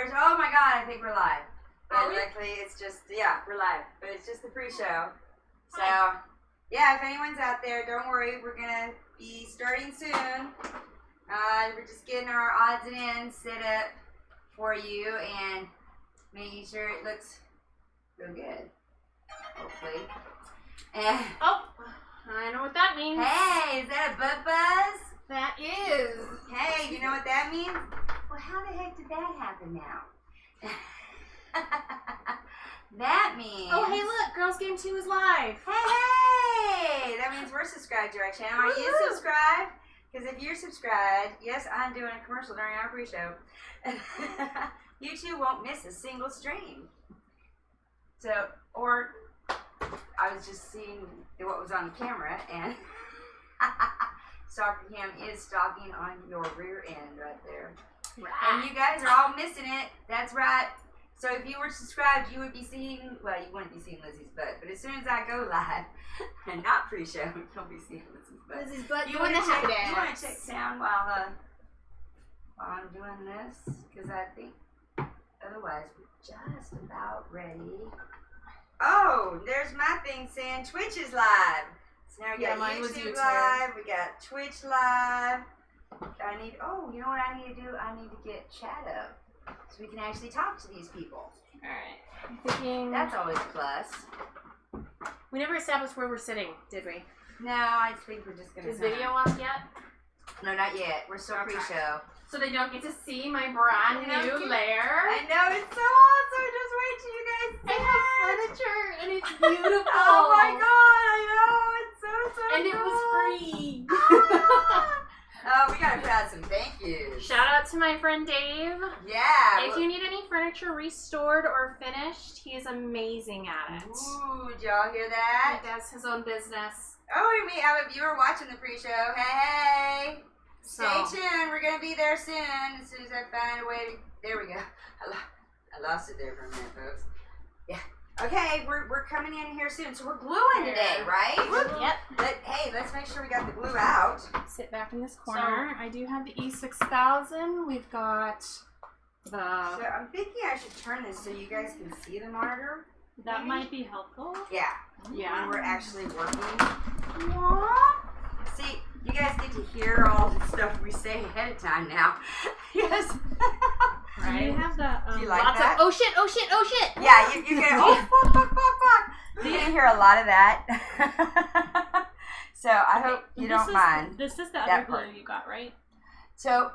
Oh my God, I think we're live. But luckily it's just, we're live. But it's just the pre-show. So, yeah, if anyone's out there, don't worry. We're going to be starting soon. We're just getting our odds and ends set up for you and making sure it looks real good. Hopefully. And I know what that means. Hey, is that a butt buzz? That is. Hey, you know what that means? Well, how the heck did that happen now? That means... Oh, hey, look. GirlzgameToo is live. Hey! That means we're subscribed to our channel. Are you subscribed? Because if you're subscribed, yes, I'm doing a commercial during our pre-show. You too won't miss a single stream. So, or I was just seeing what was on the camera, and Stalker Cam is stalking on your rear end right there. Right. And you guys are all missing it. That's right. So if you were subscribed, you would be seeing, well, you wouldn't be seeing Lizzie's butt, but as soon as I go live, and not pre-show, you'll be seeing Lizzie's butt. Lizzie's butt you doing the high dance. You want to check sound while I'm doing this? Because I think otherwise we're just about ready. Oh, there's my thing saying Twitch is live. So now we got YouTube live, we got Twitch live. You know what I need to do? I need to get chat up so we can actually talk to these people. Alright. I'm thinking... That's always a plus. We never established where we're sitting, did we? No, I think we're just going to... Is video up yet? No, not yet. We're still pre-show. So they don't get to see my brand new lair? I know, it's so awesome. Just wait till you guys see it. I have furniture and it's beautiful. Oh my God, I know. It's so and cool. it was free. Oh, we gotta put out some thank yous. Shout out to my friend Dave. Yeah. If you need any furniture restored or finished, he is amazing at it. Ooh, did y'all hear that? He does his own business. Oh, and we have a viewer watching the pre-show. Hey. So, stay tuned. We're gonna be there soon. As soon as I find a way to. There we go. I lost it there for a minute, folks. Yeah. Okay, we're coming in here soon. So we're gluing today, right? Yep. But hey, let's make sure we got the glue out. Sit back in this corner. So, I do have the E6000. We've got the... So I'm thinking I should turn this so you guys can see the monitor. That might be helpful. Yeah. Yeah. When we're actually working. Aww. See, you guys get to hear all the stuff we say ahead of time now. Yes. Right. You have the do you like lots that? Of oh shit, oh shit, oh shit. Yeah, you get fuck. You're gonna hear a lot of that. So I hope you don't mind. This is the other glue you got, right? So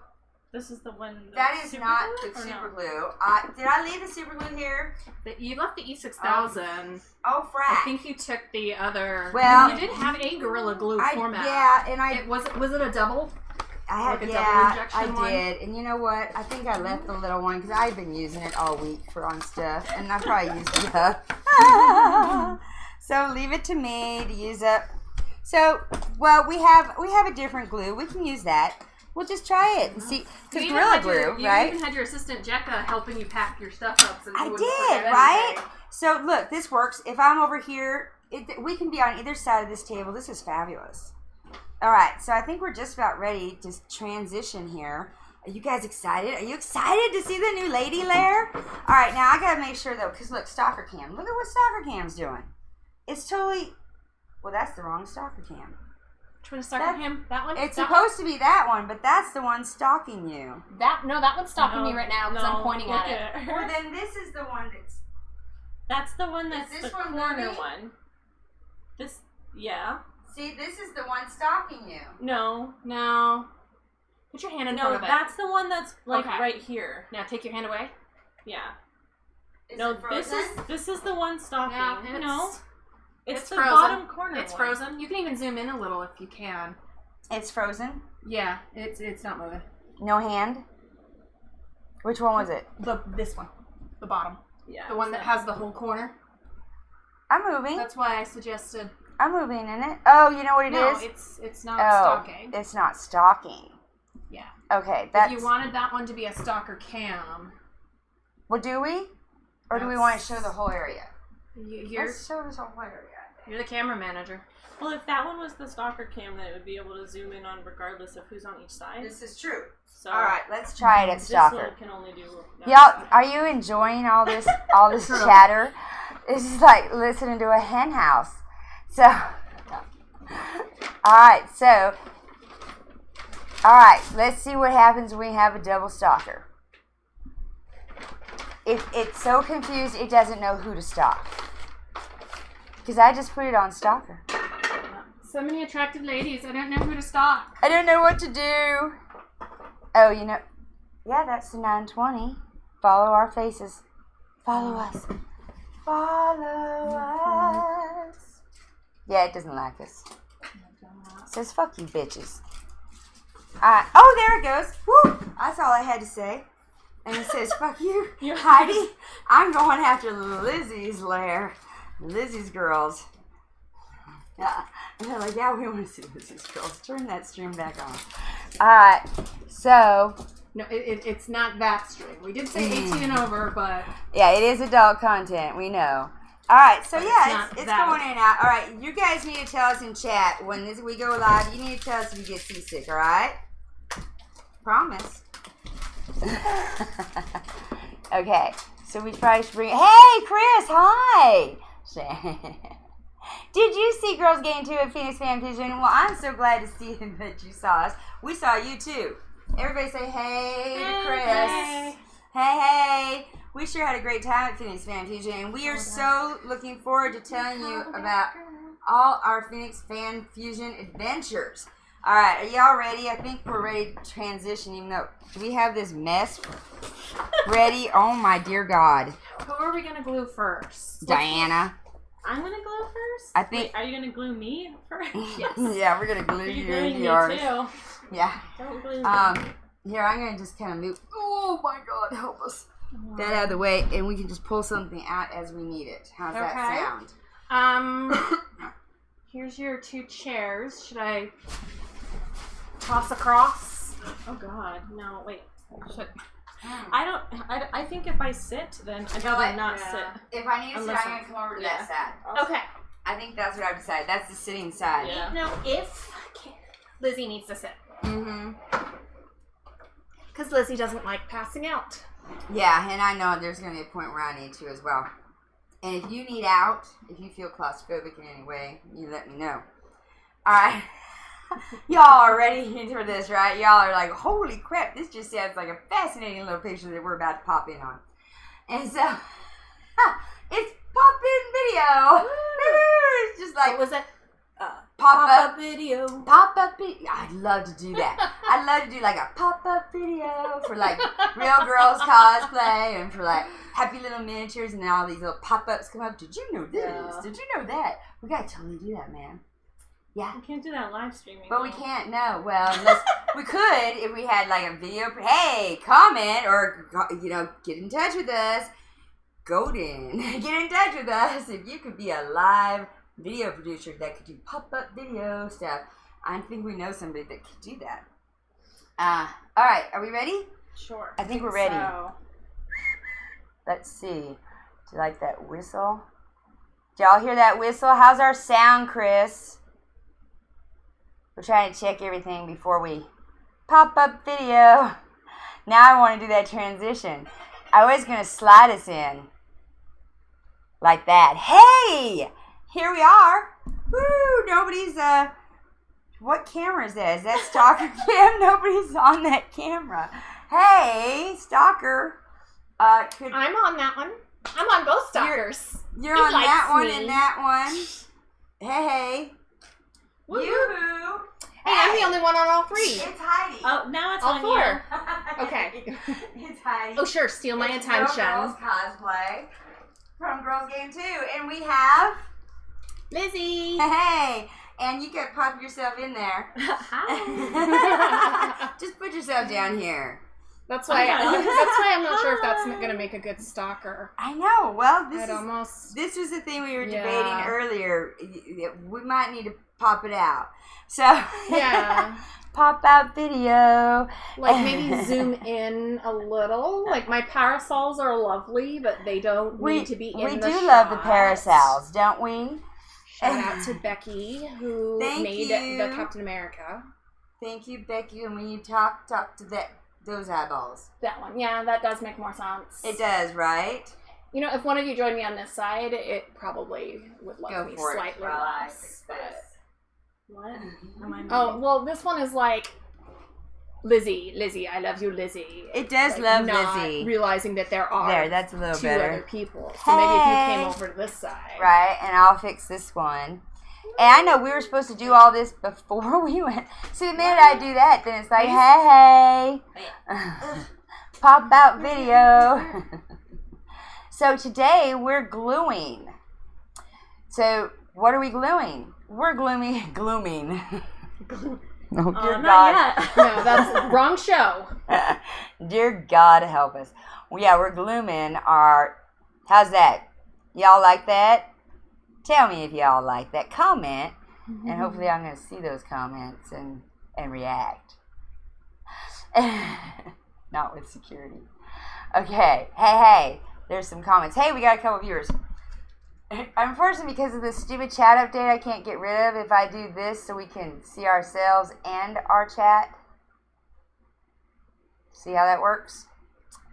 this is the one. That is not the super glue. Did I leave the super glue here? You left the E6000. Oh, frack. I think you took the other. Well, you did have a Gorilla Glue format. Yeah, and was it a double? I had, like a double injection I did. And you know what? I think I left the little one because I've been using it all week on stuff, and I probably used it up. So leave it to me to use up. So, well, we have a different glue. We can use that. We'll just try it and see. Because Gorilla Glue, right? You even had your assistant Jekka helping you pack your stuff up. So I did, right? So look, this works. If I'm over here, we can be on either side of this table. This is fabulous. All right, so I think we're just about ready to transition here. Are you guys excited? Are you excited to see the new lady lair? All right, now I gotta make sure though, because look, Stalker Cam. Look at what Stalker Cam's doing. It's totally. Well, that's the wrong Stalker Cam. Which one is Stalker Cam? That one? It's supposed to be that one, but that's the one stalking you. That one's stalking me right now because I'm pointing at it. Well, then this is the one that's. That's the one that's the corner one. This, yeah. See, this is the one stalking you. No. Put your hand in front of it. No, that's the one that's like right here. Now take your hand away. Yeah. This is the one stalking. No. It's the frozen. Bottom corner. It's frozen. You can even zoom in a little if you can. It's frozen? Yeah, it's not moving. No hand? Which one was it? This one. The bottom. Yeah. The one that has the whole corner. I'm moving. That's why I suggested. I'm moving in it. Oh, you know what it is? No, it's not stalking. It's not stalking. Yeah. Okay, that's... If you wanted that one to be a Stalker Cam. Well, do we? Or do we want to show the whole area? Let's show this whole area, I You're the camera manager. Well, if that one was the stalker cam, then it would be able to zoom in on regardless of who's on each side. This is true. So all right, let's try it at this stalker. one can only do that Y'all, side. are you enjoying all this chatter? It's just like listening to a hen house. So, all right, let's see what happens when we have a double stalker. It's so confused it doesn't know who to stalk. Because I just put it on stalker. So many attractive ladies. I don't know who to stalk. I don't know what to do. Oh, yeah, that's the 920. Follow our faces. Follow us. Follow us. Yeah, it doesn't like us. It says, fuck you, bitches. Oh, there it goes. Woo! That's all I had to say. And it says, fuck you, Heidi. I'm going after Lizzie's lair. Lizzie's girls. Yeah. And they're like, yeah, we want to see Lizzie's girls. Turn that stream back on. Alright, so. No, it's not that stream. We did say 18 and over, but. Yeah, it is adult content. We know. Alright, so yeah, it's that. going in and out. Alright, you guys need to tell us in chat when we go live. You need to tell us if you get seasick, alright? Promise. Okay, so we probably should bring. Hey, Chris, hi. Did you see GirlzgameToo at Phoenix Fan Fusion? Well, I'm so glad to see that you saw us. We saw you too. Everybody say hey to Chris. Hey. We sure had a great time at Phoenix Fan Fusion, and we are so looking forward to telling you about all our Phoenix Fan Fusion adventures. All right, are y'all ready? I think we're ready to transition, even though we have this mess ready. Oh, my dear God. Who are we going to glue first? Diana. I'm gonna glue first. I think. Wait, are you gonna glue me first? Yes. Yeah, we're gonna glue Are you you gluing and me yours. too? Yeah. Don't glue me. Here, I'm gonna just kind of move. Oh my God, help us. That out of the way, and we can just pull something out as we need it. How's that sound? Here's your 2 chairs. Should I toss across? Oh God, no! Wait. I think if I sit, then I'd rather not sit. If I need to sit, Unless I'm gonna come over to that side. Okay. I think that's what I've decided. That's the sitting side. Yeah. No, if Lizzie needs to sit. Mm-hmm. Because Lizzie doesn't like passing out. Yeah, and I know there's gonna be a point where I need to as well. And if you need out, if you feel claustrophobic in any way, you let me know. All right. Y'all are ready for this, right? Y'all are like, holy crap, this just sounds like a fascinating little picture that we're about to pop in on. And so, it's pop-in video. It's just like, what was it? Pop-up video. Pop-up video. I'd love to do that. I'd love to do like a pop-up video for like real girls cosplay and for like happy little miniatures, and then all these little pop-ups come up. Did you know this? Yeah. Did you know that? We gotta totally do that, man. Yeah. We can't do that live streaming. But we can't, no. Well, unless we could if we had like a video. Hey, comment or, get in touch with us. Golden. Get in touch with us if you could be a live video producer that could do pop-up video stuff. I think we know somebody that could do that. All right, are we ready? Sure. I think we're ready. So. Let's see. Do you like that whistle? Did y'all hear that whistle? How's our sound, Chris? We're trying to check everything before we pop up video. Now I want to do that transition. I was going to slide us in like that. Hey, here we are. Woo, nobody's, what camera is that? Is that Stalker Cam? Nobody's on that camera. Hey, Stalker. I'm on that one. I'm on both Stalkers. You're He on likes that one me. and that one. Hey. Woo-hoo. Yoo-hoo. Hey, I'm the only one on all 3. It's Heidi. Oh, now it's All on 4. you. Okay. It's Heidi. Oh, sure. Steal my It's attention. Girlz Cosplay from GirlzgameToo. And we have Lizzie. Hey, and you can pop yourself in there. Hi. Just put yourself down here. That's why I'm not sure if that's going to make a good stalker. I know. Well, this was the thing we were debating earlier. We might need to pop it out. So Yeah. Pop out video. Like maybe zoom in a little. Like my parasols are lovely, but they don't need to be in the We do shot. love the parasols, don't we? Shout out to Becky, who Thank made you. the Captain America. Thank you, Becky. And when you talk to those eyeballs. That one. Yeah, that does make more sense. It does, right? You know, if one of you joined me on this side, it probably would love Go me for it. slightly Well, I less. fix But... this. What? Am I Oh, well, this one is like, Lizzie, I love you, Lizzie. It does Like, love not Lizzie. realizing that there are There, that's a little two better. other people. So maybe if you Hey. came over to this side. Right, and I'll fix this one. And I know we were supposed to do all this before we went. See, the minute I do that, then it's like, hey. Pop out video. So today we're gluing. So what are we gluing? We're glooming. Oh, dear not God. yet. No, that's wrong show. Dear God help us. Well, yeah, we're glooming our... How's that? Y'all like that? Tell me if y'all like that. Comment. And hopefully I'm going to see those comments and react. Not with security. Okay. Hey. There's some comments. Hey, we got a couple viewers. Unfortunately, because of the stupid chat update I can't get rid of, if I do this so we can see ourselves and our chat. See how that works?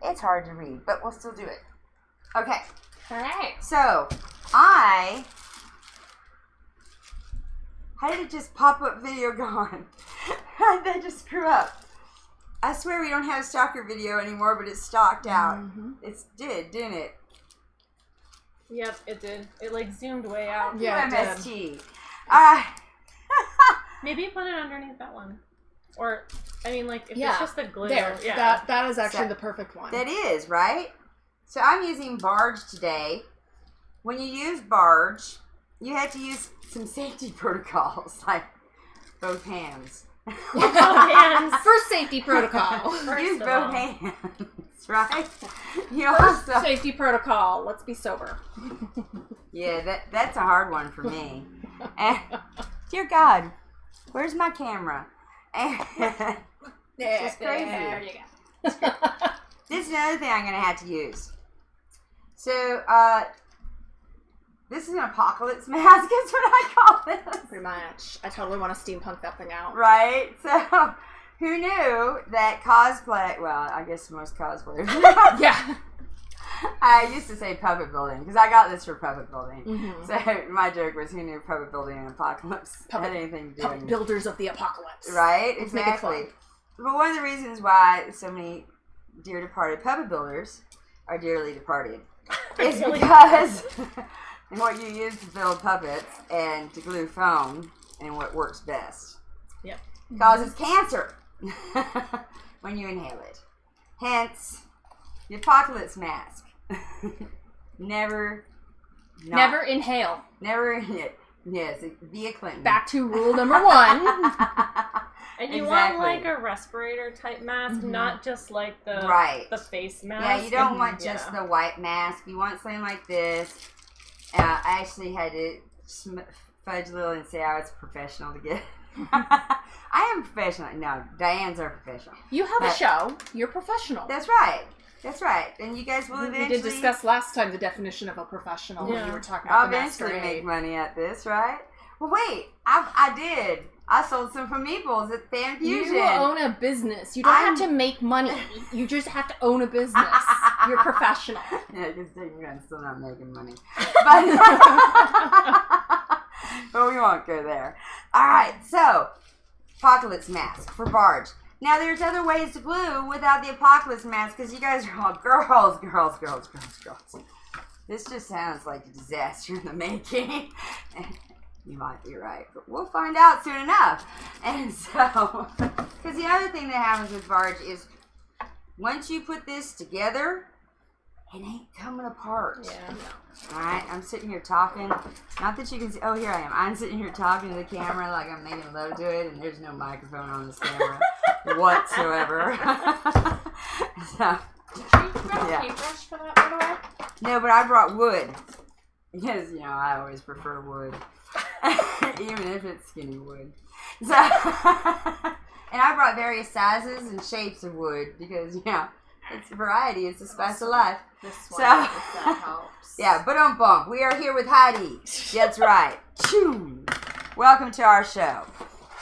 It's hard to read, but we'll still do it. Okay. All right. So, how did it just pop up video gone? How did that just screw up? I swear we don't have stalker video anymore, but it's stalked out. Mm-hmm. It didn't it? Yep, it did. It like zoomed way out. Yeah, it did. MST. Maybe put it underneath that one. Or, I mean, like, if Yeah, it's just the glue. There. Yeah. That is actually So- the perfect one. That is, right? So I'm using Barge today. When you use Barge, you have to use some safety protocols, like both hands. hands. First safety protocol. First Use of both all. hands, right? You First also, safety protocol. Let's be sober. yeah, that's a hard one for me. And, dear God, where's my camera? It's just crazy. There you go. This is another thing I'm going to have to use. So, this is an apocalypse mask, is what I call this. Pretty much. I totally want to steampunk that thing out. Right? So, who knew that cosplay, well, I guess most cosplayers. Yeah. I used to say puppet building, because I got this for puppet building. Mm-hmm. So, my joke was who knew puppet building and apocalypse had anything to do Puppet with builders of the apocalypse. Right? Let's make it Exactly. fun. But one of the reasons why so many dear departed puppet builders are dearly departed is because what you use to build puppets and to glue foam and what works best Yep. causes cancer when you inhale it. Hence, the apocalypse mask. Never inhale. Yes, via Clinton. Back to rule number one. And you Exactly. want like a respirator type mask, not just like the Right. the face mask. Yeah, you don't want just Yeah. the white mask. You want something like this. I actually had to fudge a little and say I was professional to get. I am professional. No, Diane's our professional. You have a But- show. You're professional. That's right. That's right. And you guys will We eventually. did discuss last time the definition of a professional when Yeah. you were talking I'll about the eventually make masquerade. money at this, right? Well, wait. I did. I sold some from Meeples at Fan Fusion. You own a business. You don't have to make money. You just have to own a business. You're professional. Yeah, because technically I'm still not making money. But, but we won't go there. Alright, so, apocalypse mask for Barge. Now, there's other ways to glue without the apocalypse mask, because you guys are all girls. This just sounds like a disaster in the making. You might be right, but we'll find out soon enough. And so, because the other thing that happens with Barge is, once you put this together, it ain't coming apart. Yeah. Alright, I'm sitting here talking. Not that you can see. Oh, here I am. I'm sitting here talking to the camera like I'm making love to it, and there's no microphone on this camera whatsoever. So, Did you grab Yeah. a paintbrush for that, by the way? no, but I brought wood. Because, I always prefer wood. Even if it's skinny wood. So, and I brought various sizes and shapes of wood because, It's variety. It's a spice of life. This So- one, if that helps. Yeah, but don't bump. We are here with Heidi. That's right. Choo. Welcome to our show.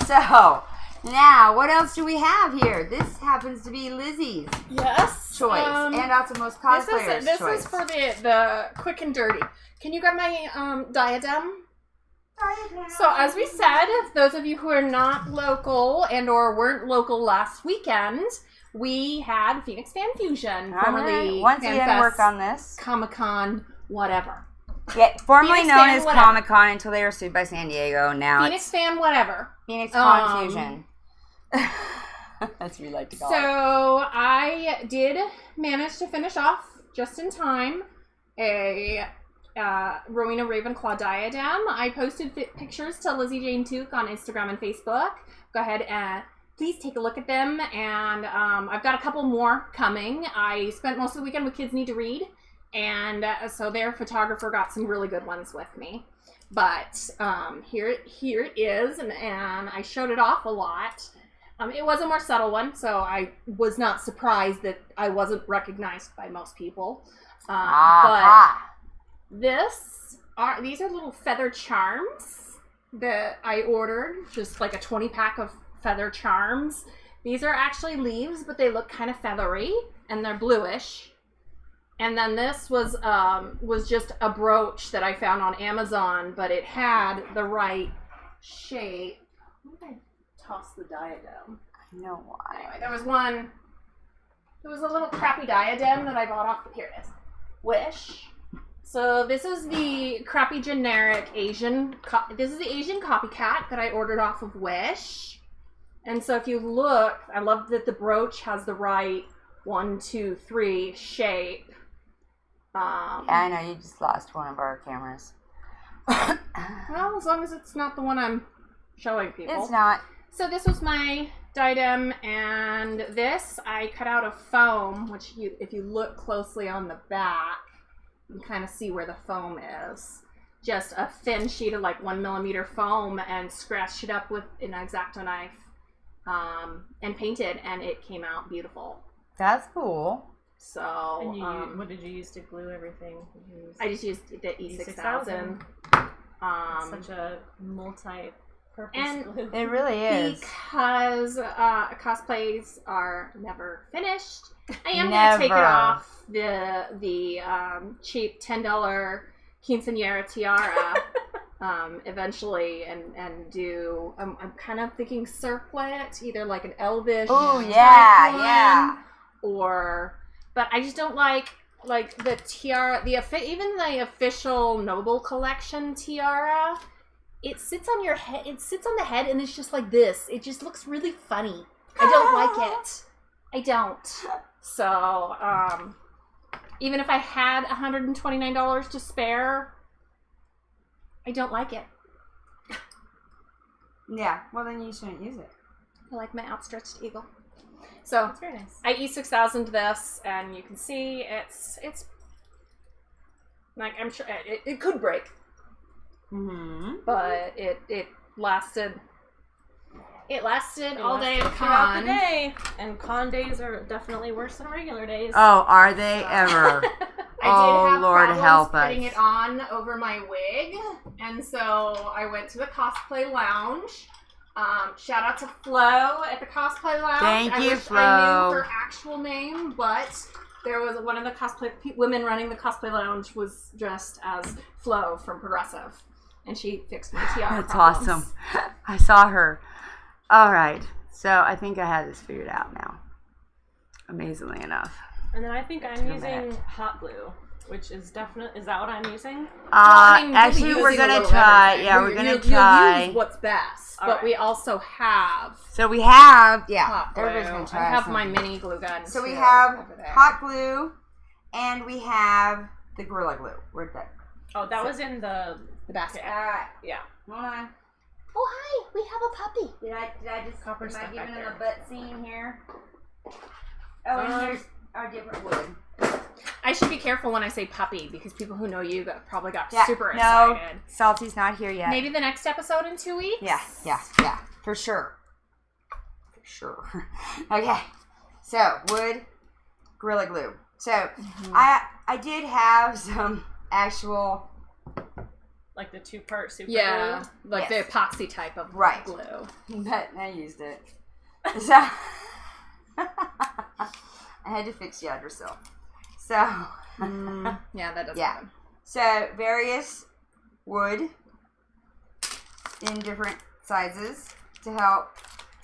So, now, what else do we have here? This happens to be Lizzie's Yes. choice, and also most cosplayers' This choice. is for the quick and dirty. Can you grab my diadem? So as we said, those of you who are not local and or weren't local last weekend, we had Phoenix Fan Fusion, formerly Once again, FanFest, work on this. Comic-Con, whatever. Yeah, formerly Phoenix known Fan, as whatever. Comic-Con until they were sued by San Diego. Now Phoenix it's Fan, whatever. Phoenix Con Fusion. That's what we like to call it. So I did manage to finish off just in time a Rowena Ravenclaw diadem. I posted pictures to Lizzie Jane Took on Instagram and Facebook. Go ahead and please take a look at them. And I've got a couple more coming. I spent most of the weekend with Kids Need to Read, and so their photographer got some really good ones with me. But here it is, and I showed it off a lot. It was a more subtle one, so I was not surprised that I wasn't recognized by most people. But these are little feather charms that I ordered, just like a 20-pack of feather charms. These are actually leaves, but they look kind of feathery, and they're bluish. And then this was just a brooch that I found on Amazon, but it had the right shape. Where did I toss the diadem? I know why. Anyway, there was a little crappy diadem that I bought off. Here it is. Wish. So this is the crappy generic Asian. This is the Asian copycat that I ordered off of Wish. And so if you look, I love that the brooch has the right 1, 2, 3 shape. Yeah, I know you just lost one of our cameras. Well, as long as it's not the one I'm showing people. It's not. So this was my diadem, and this I cut out of foam, which if you look closely on the back, you can kind of see where the foam is. Just a thin sheet of like 1 millimeter foam, and scratched it up with an X-Acto knife, and painted, and it came out beautiful. That's cool. So, And what did you use to glue everything? I just used the E6000. Such a multi-purpose And glue. It really is. Because cosplays are never finished, I am going to take it off the cheap $10 quinceañera tiara eventually and do. I'm kind of thinking circlet, either like an elvish. Oh yeah, one, yeah. But I just don't like the tiara. Even the official Noble Collection tiara. It sits on your head. It sits on the head, and it's just like this. It just looks really funny. I don't like it. I don't. So, even if I had $129 to spare, I don't like it. Yeah. Well, then you shouldn't use it. I like my outstretched eagle. So That's very nice. I E6000 this, and you can see it's like, I'm sure it could break. Mm-hmm. But it lasted all day at throughout the con. day, and con days are definitely worse than regular days. Oh, are they ever? I Oh, did have Lord problems help putting us. it on over my wig, and so I went to the Cosplay Lounge. Shout out to Flo at the Cosplay Lounge. Thank you, I wish Flo. I knew her actual name, but there was one of the cosplay women running the Cosplay Lounge was dressed as Flo from Progressive, and she fixed my tiara. That's problems. awesome. I saw her. All right. So I think I had this figured out now. Amazingly enough. And then I think I'm Took a using minute. hot glue, which is definitely, is that what I'm using? I mean, Actually, we'll be we're using a gonna little try. everything. Yeah, we're gonna You'll try. use what's best, All but right. we also have So we have, yeah. hot glue. Everybody's gonna try. I have my something. mini glue gun. So we too, have over there. hot glue, and we have the Gorilla Glue. Where'd that? Oh, that was in the... the basket. Alright. Yeah. Hold on. Oh hi, we have a puppy. Did I just Copper am I stuff giving back them there. a butt scene here? Oh, and here's our different wood. I should be careful when I say puppy because people who know you probably got Yeah, super no, excited. Salty's not here yet. Maybe the next episode in 2 weeks. Yeah, for sure. For sure. Okay, so wood, Gorilla Glue. So I did have some actual, like the 2-part super Yeah, glue. like the epoxy type of glue. But I used it. So I had to fix Yadrsil. So yeah, that doesn't. Yeah. So various wood in different sizes to help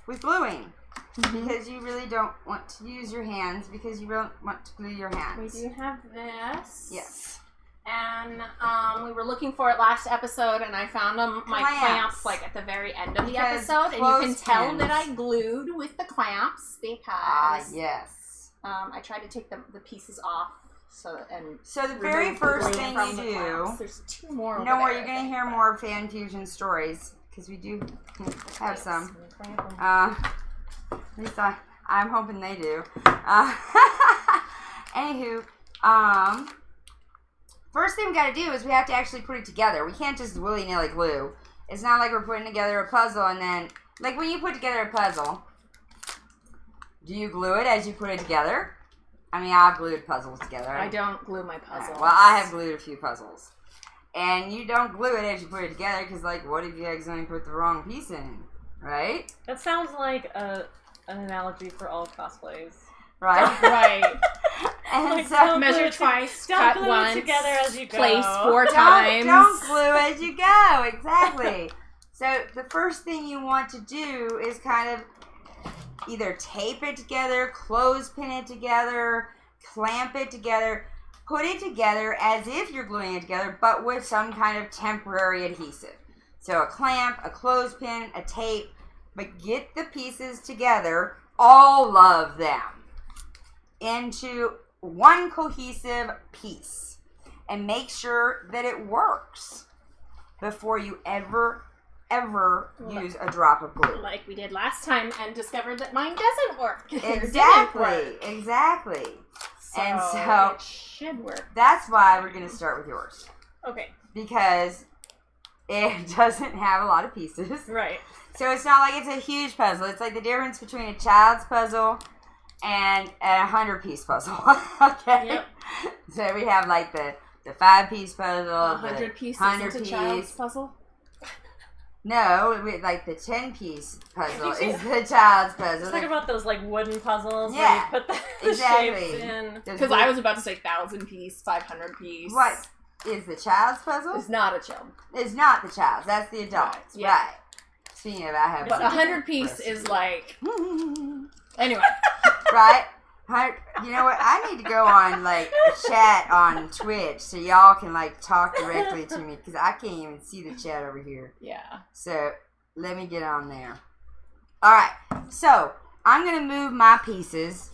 with gluing. Because you really don't want to use your hands because you don't want to glue your hands. We do have this. Yes. And we were looking for it last episode, and I found my clamps like at the very end of the episode, and you can tell that I glued with the clamps because yes. I tried to take the pieces off. So the very first thing you do. There's 2 more. No more. You're gonna hear more fan fusion stories because we do have some. At least I'm hoping they do. Anywho, first thing we gotta do is we have to actually put it together. We can't just willy-nilly glue. It's not like we're putting together a puzzle and then, like when you put together a puzzle, do you glue it as you put it together? I mean, I've glued puzzles together. I don't glue my puzzles. Well, I have glued a few puzzles. And you don't glue it as you put it together because, like, what if you accidentally put the wrong piece in? Right? That sounds like an analogy for all cosplays. Right? Right. And like, so measure twice, don't cut glue once, together as you go. place 4 times. Don't glue as you go. Exactly. So the first thing you want to do is kind of either tape it together, clothespin it together, clamp it together, put it together as if you're gluing it together, but with some kind of temporary adhesive. So a clamp, a clothespin, a tape, but get the pieces together, all of them, into one cohesive piece. And make sure that it works before you ever use a drop of glue. Like we did last time and discovered that mine doesn't work. Exactly. So it should work. That's why we're going to start with yours. Okay. Because it doesn't have a lot of pieces. Right. So it's not like it's a huge puzzle. It's like the difference between a child's puzzle and a 100-piece puzzle. Okay? Yep. So we have like the 5-piece puzzle, 100-piece 100-piece. is a child's puzzle? No, like the 10-piece puzzle is the child's puzzle. Let's talk about those like wooden puzzles Yeah, where you put the shapes in. Because I was about to say 1,000-piece, 500-piece. What is the child's puzzle? It's not a child. It's not the child's. That's the adult's. Yeah. Right. Speaking of, I have. But 100-piece is like. Anyway. Right? You know what? I need to go on like chat on Twitch so y'all can like talk directly to me because I can't even see the chat over here. Yeah. So let me get on there. All right. So I'm gonna move my pieces.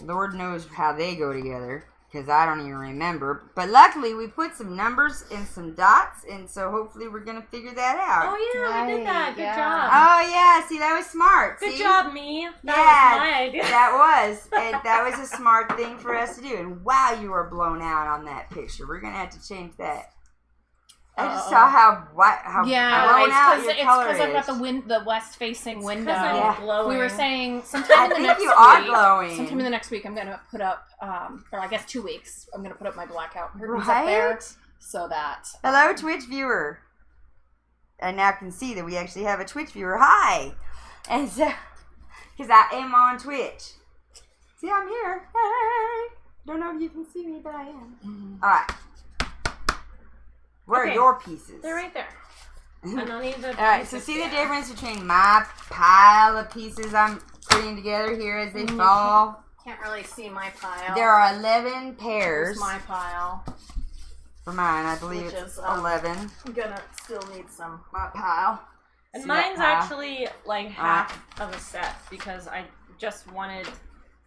Lord knows how they go together because I don't even remember. But luckily we put some numbers and some dots, and so hopefully we're gonna figure that out. Oh yeah, we did that. Good job. Oh yeah. See, that was smart. Good See? job, me. That was my idea. That was a smart thing for us to do. And wow, you are blown out on that picture. We're gonna have to change that. I just saw how blown out your color is. It's because I've got the west-facing window. I'm glowing. We were saying sometime in the next week. Glowing. Sometime in the next week, I'm gonna put up, or I guess 2 weeks, I'm gonna put up my blackout curtains up there, so that. Hello, Twitch viewer. I now can see that we actually have a Twitch viewer. Hi, and so because I am on Twitch. See, I'm here. Hey. Don't know if you can see me, but I am. All right. Where are your pieces? They're right there. I don't need the. All right. So see the difference between my pile of pieces I'm putting together here as they fall. Can't really see my pile. There are 11 pairs. Here's my pile. For mine, I believe it's 11. I'm gonna still need some. My pile. And See mine's that pile? actually like half of a set because I just wanted.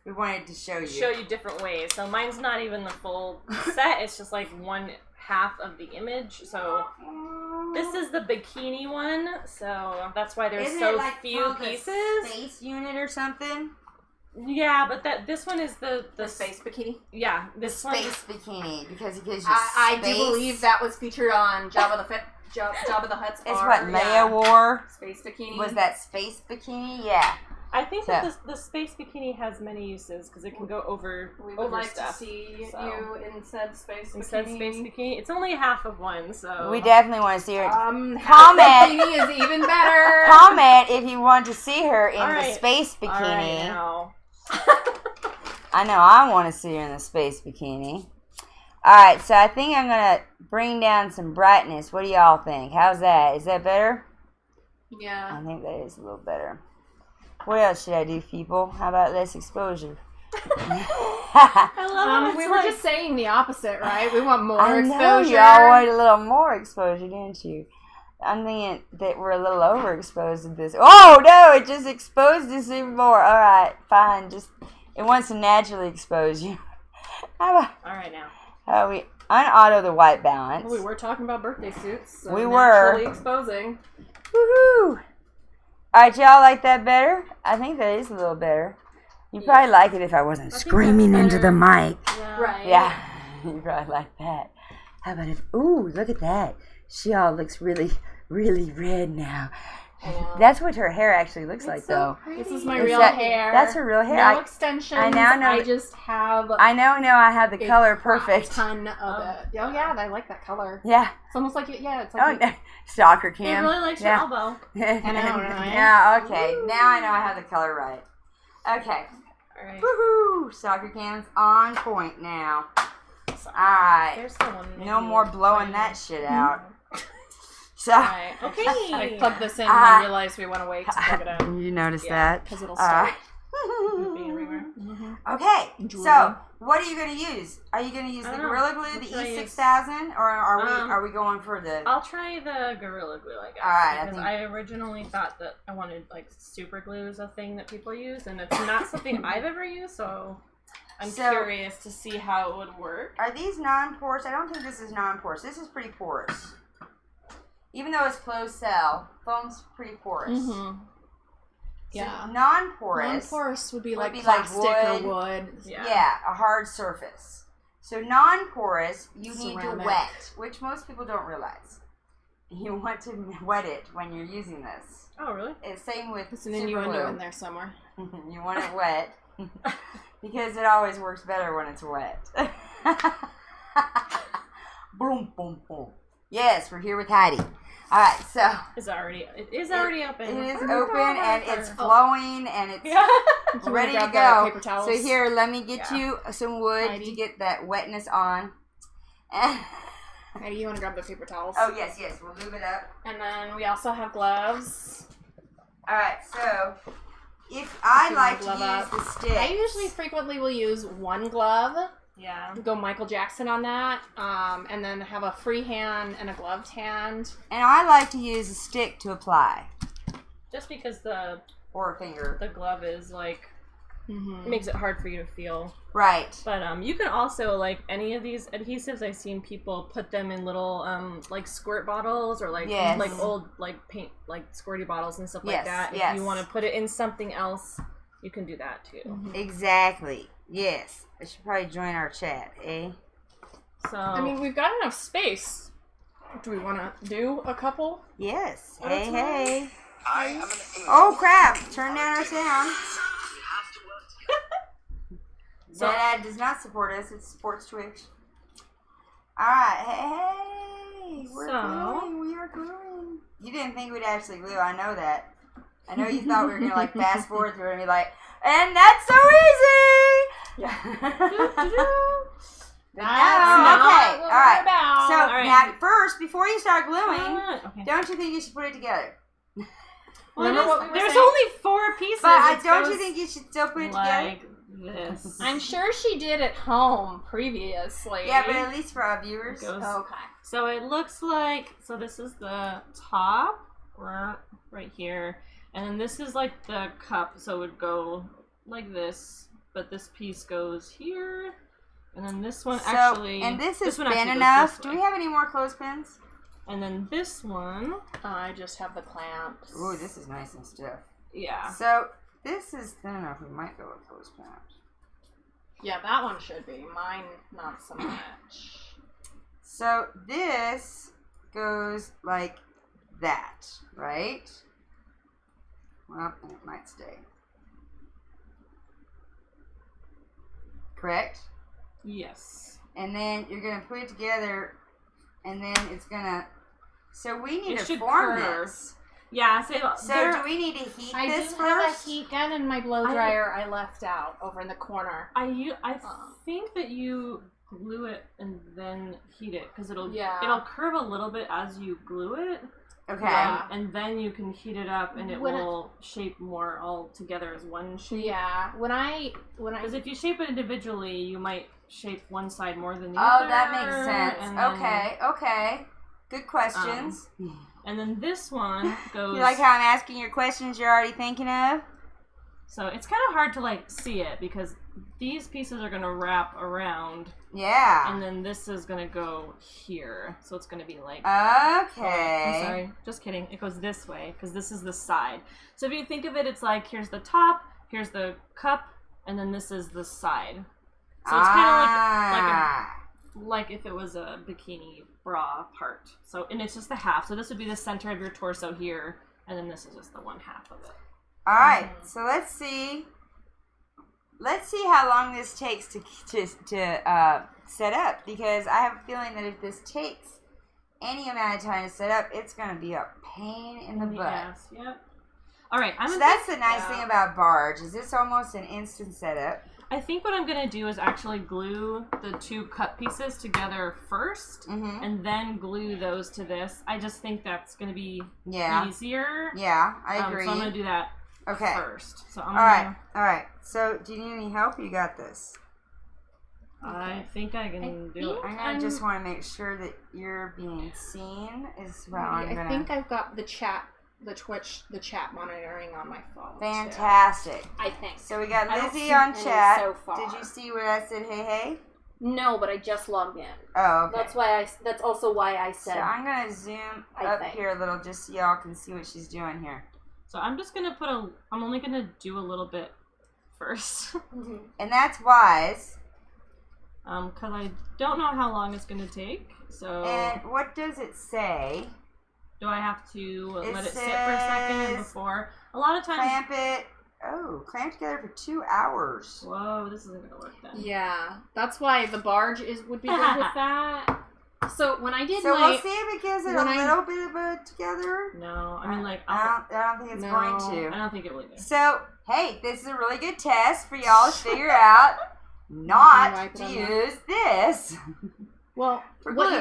We wanted to show you different ways. So mine's not even the full set. It's just like one half of the image. So this is the bikini one. So that's why there's so few pieces. Space unit or something. Yeah, but this one is the space bikini. Yeah, this space bikini because it gives you I space. do believe that was featured on Jabba the Hutt's. It's what Leia wore. Space bikini. Was that space bikini? Yeah. I think that the space bikini has many uses because it can go over We would like stuff, to see you in said space bikini. It's only half of one, so we definitely want to see her. Comment bikini is even better. Comment if you want to see her in the space bikini. All right, now. I know I want to see her in the space bikini. All right, so I think I'm gonna bring down some brightness. What do y'all think? How's that? Is that better? Yeah. I think that is a little better. What else should I do, people? How about less exposure? I love it. We were just saying the opposite, right? We want more I exposure. know y'all want a little more exposure, didn't you? I'm thinking that we're a little overexposed at this. Oh no! It just exposed us even more. All right, fine. It wants to naturally expose you. All right now. How we unauto the white balance? Well, we were talking about birthday suits. So we naturally were exposing. Woohoo! Alright, y'all like that better? I think that is a little better. You'd probably like it if I wasn't screaming into the mic. Yeah. Right. Yeah, you'd probably like that. How about if, ooh, look at that. She all looks really, really red now. Yeah. That's what her hair actually looks like, though. This is my real hair. That's her real hair. No extensions. I now know. I just have. I have the color perfect. A ton of it. Oh yeah, I like that color. Yeah. It's almost like it's like. Oh, stalker It cam. really likes your elbow. I know, right? Yeah. Okay. Now I know I have the color right. Okay. All right. Woohoo! Soccer cam's on point now. So, Alright. there's the one. No more blowing that shit out. So. Right. Okay. I plugged this in and I realized we want to wait to plug it out. You noticed that? Because it'll start. Being everywhere. Okay. So, what are you going to use? Are you going to use the Gorilla Glue, the E6000, or are we going for the? I'll try the Gorilla Glue, I guess. Alright. Because I originally thought that I wanted like super glue is a thing that people use, and it's not something I've ever used, so I'm curious to see how it would work. Are these non-porous? I don't think this is non-porous. This is pretty porous. Even though it's closed cell, foam's pretty porous. Mm-hmm. Yeah. So non-porous. Non-porous would be like plastic or wood. Yeah, a hard surface. So non-porous, you need to Ceramic. wet, which most people don't realize. You want to wet it when you're using this. Oh, really? It's same with There's an super innuendo glue. in there somewhere. You want it wet because it always works better when it's wet. Boom, boom, boom. Yes, we're here with Heidi. All right, so it is already open. It is open and it's flowing and it's ready to go. So here, let me get you some wood to get that wetness on. Heidi, you want to grab the paper towels? Oh yes, we'll move it up. And then we also have gloves. All right, so if I like to use the stick, I usually frequently will use one glove. Yeah. Go Michael Jackson on that, and then have a free hand and a gloved hand. And I like to use a stick to apply. Just because or a finger. The glove is like makes it hard for you to feel. Right. But you can also like any of these adhesives. I've seen people put them in little like squirt bottles or like old like paint like squirty bottles and stuff like that. If you want to put it in something else, you can do that too. Exactly. Yes. I should probably join our chat, eh? So I mean, we've got enough space. Do we want to do a couple? Yes. Hey. Oh crap! Turn down our sound. That ad does not support us. It supports Twitch. All right. Hey. We're gluing. We are gluing. You didn't think we'd actually glue. I know that. I know you thought we were gonna like fast forward through it and be like, and that's so easy. Yeah. Okay. All right. So now, first, before you start gluing, don't you think you should put it together? Well, there's only 4 pieces. But don't you think you should still put it together? This. I'm sure she did at home previously. Yeah, but at least for our viewers. Okay. So it looks like, so this is the top right here, and then this is like the cup, so it would go like this, but this piece goes here, and then this one and this is thin enough. Do we have any more clothespins? And then this one, I just have the clamps. Ooh, this is nice and stiff. Yeah. So this is thin enough. We might go with clothespins. Yeah, that one should be. Mine, not so much. So this goes like that, right? Well, and it might stay. correct? Yes. And then you're going to put it together, and then it's going to... So we need to form curve. this. Yeah, so do we need to heat this first? I do have a heat gun in my blow dryer I left out over in the corner. I think that you glue it and then heat it because it'll curve a little bit as you glue it. Okay. And then you can heat it up and it will shape more all together as one shape. Yeah. Because if you shape it individually, you might shape one side more than the other. Oh, that makes sense. Okay. Good questions. And then this one goes... You like how I'm asking your questions you're already thinking of? So it's kind of hard to, like, see it because these pieces are going to wrap around. Yeah. And then this is going to go here. So it's going to be like... Okay. I'm sorry. Just kidding. It goes this way because this is the side. So if you think of it, it's like here's the top, here's the cup, and then this is the side. So it's kind of like if it was a bikini bra part. So, and it's just the half. So this would be the center of your torso here, and then this is just the one half of it. All right. So let's see. Let's see how long this takes to set up, because I have a feeling that if this takes any amount of time to set up, it's going to be a pain in the butt. Yes. Yep. All right. So that's the nice thing about Barge, is it's almost an instant setup. I think what I'm going to do is actually glue the two cut pieces together first, and then glue those to this. I just think that's going to be easier. Yeah, I agree. So I'm going to do that first. So I'm All right. So do you need any help? You got this. I think I can do it. I just want to make sure that you're being seen is how I'm going to... I think I've got the chat monitoring on my phone. Fantastic. Too. I think. So we got Lizzie on chat. So far. Did you see where I said hey? No, but I just logged in. Oh, okay. That's also why I said. So I'm going to zoom up here a little just so y'all can see what she's doing here. So I'm just going to I'm only going to do a little bit first. And that's wise. Because I don't know how long it's going to take. So. And what does it say? Do I have to let it sit for a second before? A lot of times... Clamp it. Oh, clamp together for 2 hours. Whoa, this isn't going to work then. Yeah, that's why the Barge would be good with that. So when I did we'll see if it gives it a little bit of a together. No, I mean I don't think it's going to. I don't think it will either. So, hey, this is a really good test for y'all to figure out not to use this. Well, what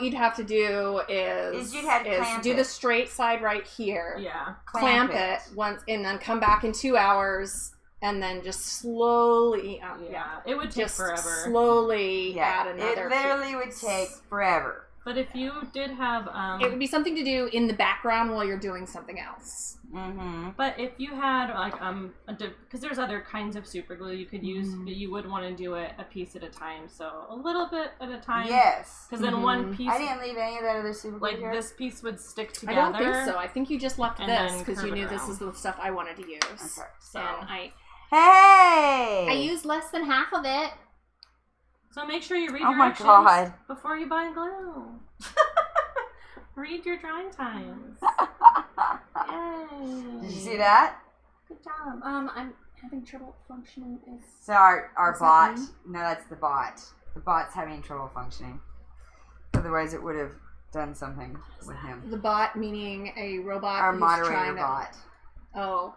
you'd have to do is you'd have to do the straight side right here. Yeah. Clamp it once, and then come back in 2 hours, and then just slowly. It would take forever. Slowly add another. It literally would take forever. But if you did have, it would be something to do in the background while you're doing something else. But if you had because there's other kinds of super glue you could use, but you would want to do it a piece at a time, so a little bit at a time. Yes. Because then one piece. I didn't leave any of that other super glue here. This piece would stick together. I don't think so. I think you just left this because you knew this is the stuff I wanted to use. Okay. So. And I used less than half of it. So make sure you read directions before you buy glue. Read your drawing times. Yay. Did you see that? Good job. I'm having trouble functioning. So our bot. No, that's the bot. The bot's having trouble functioning. Otherwise, it would have done something with him. The bot meaning a robot. Our moderator bot. Oh.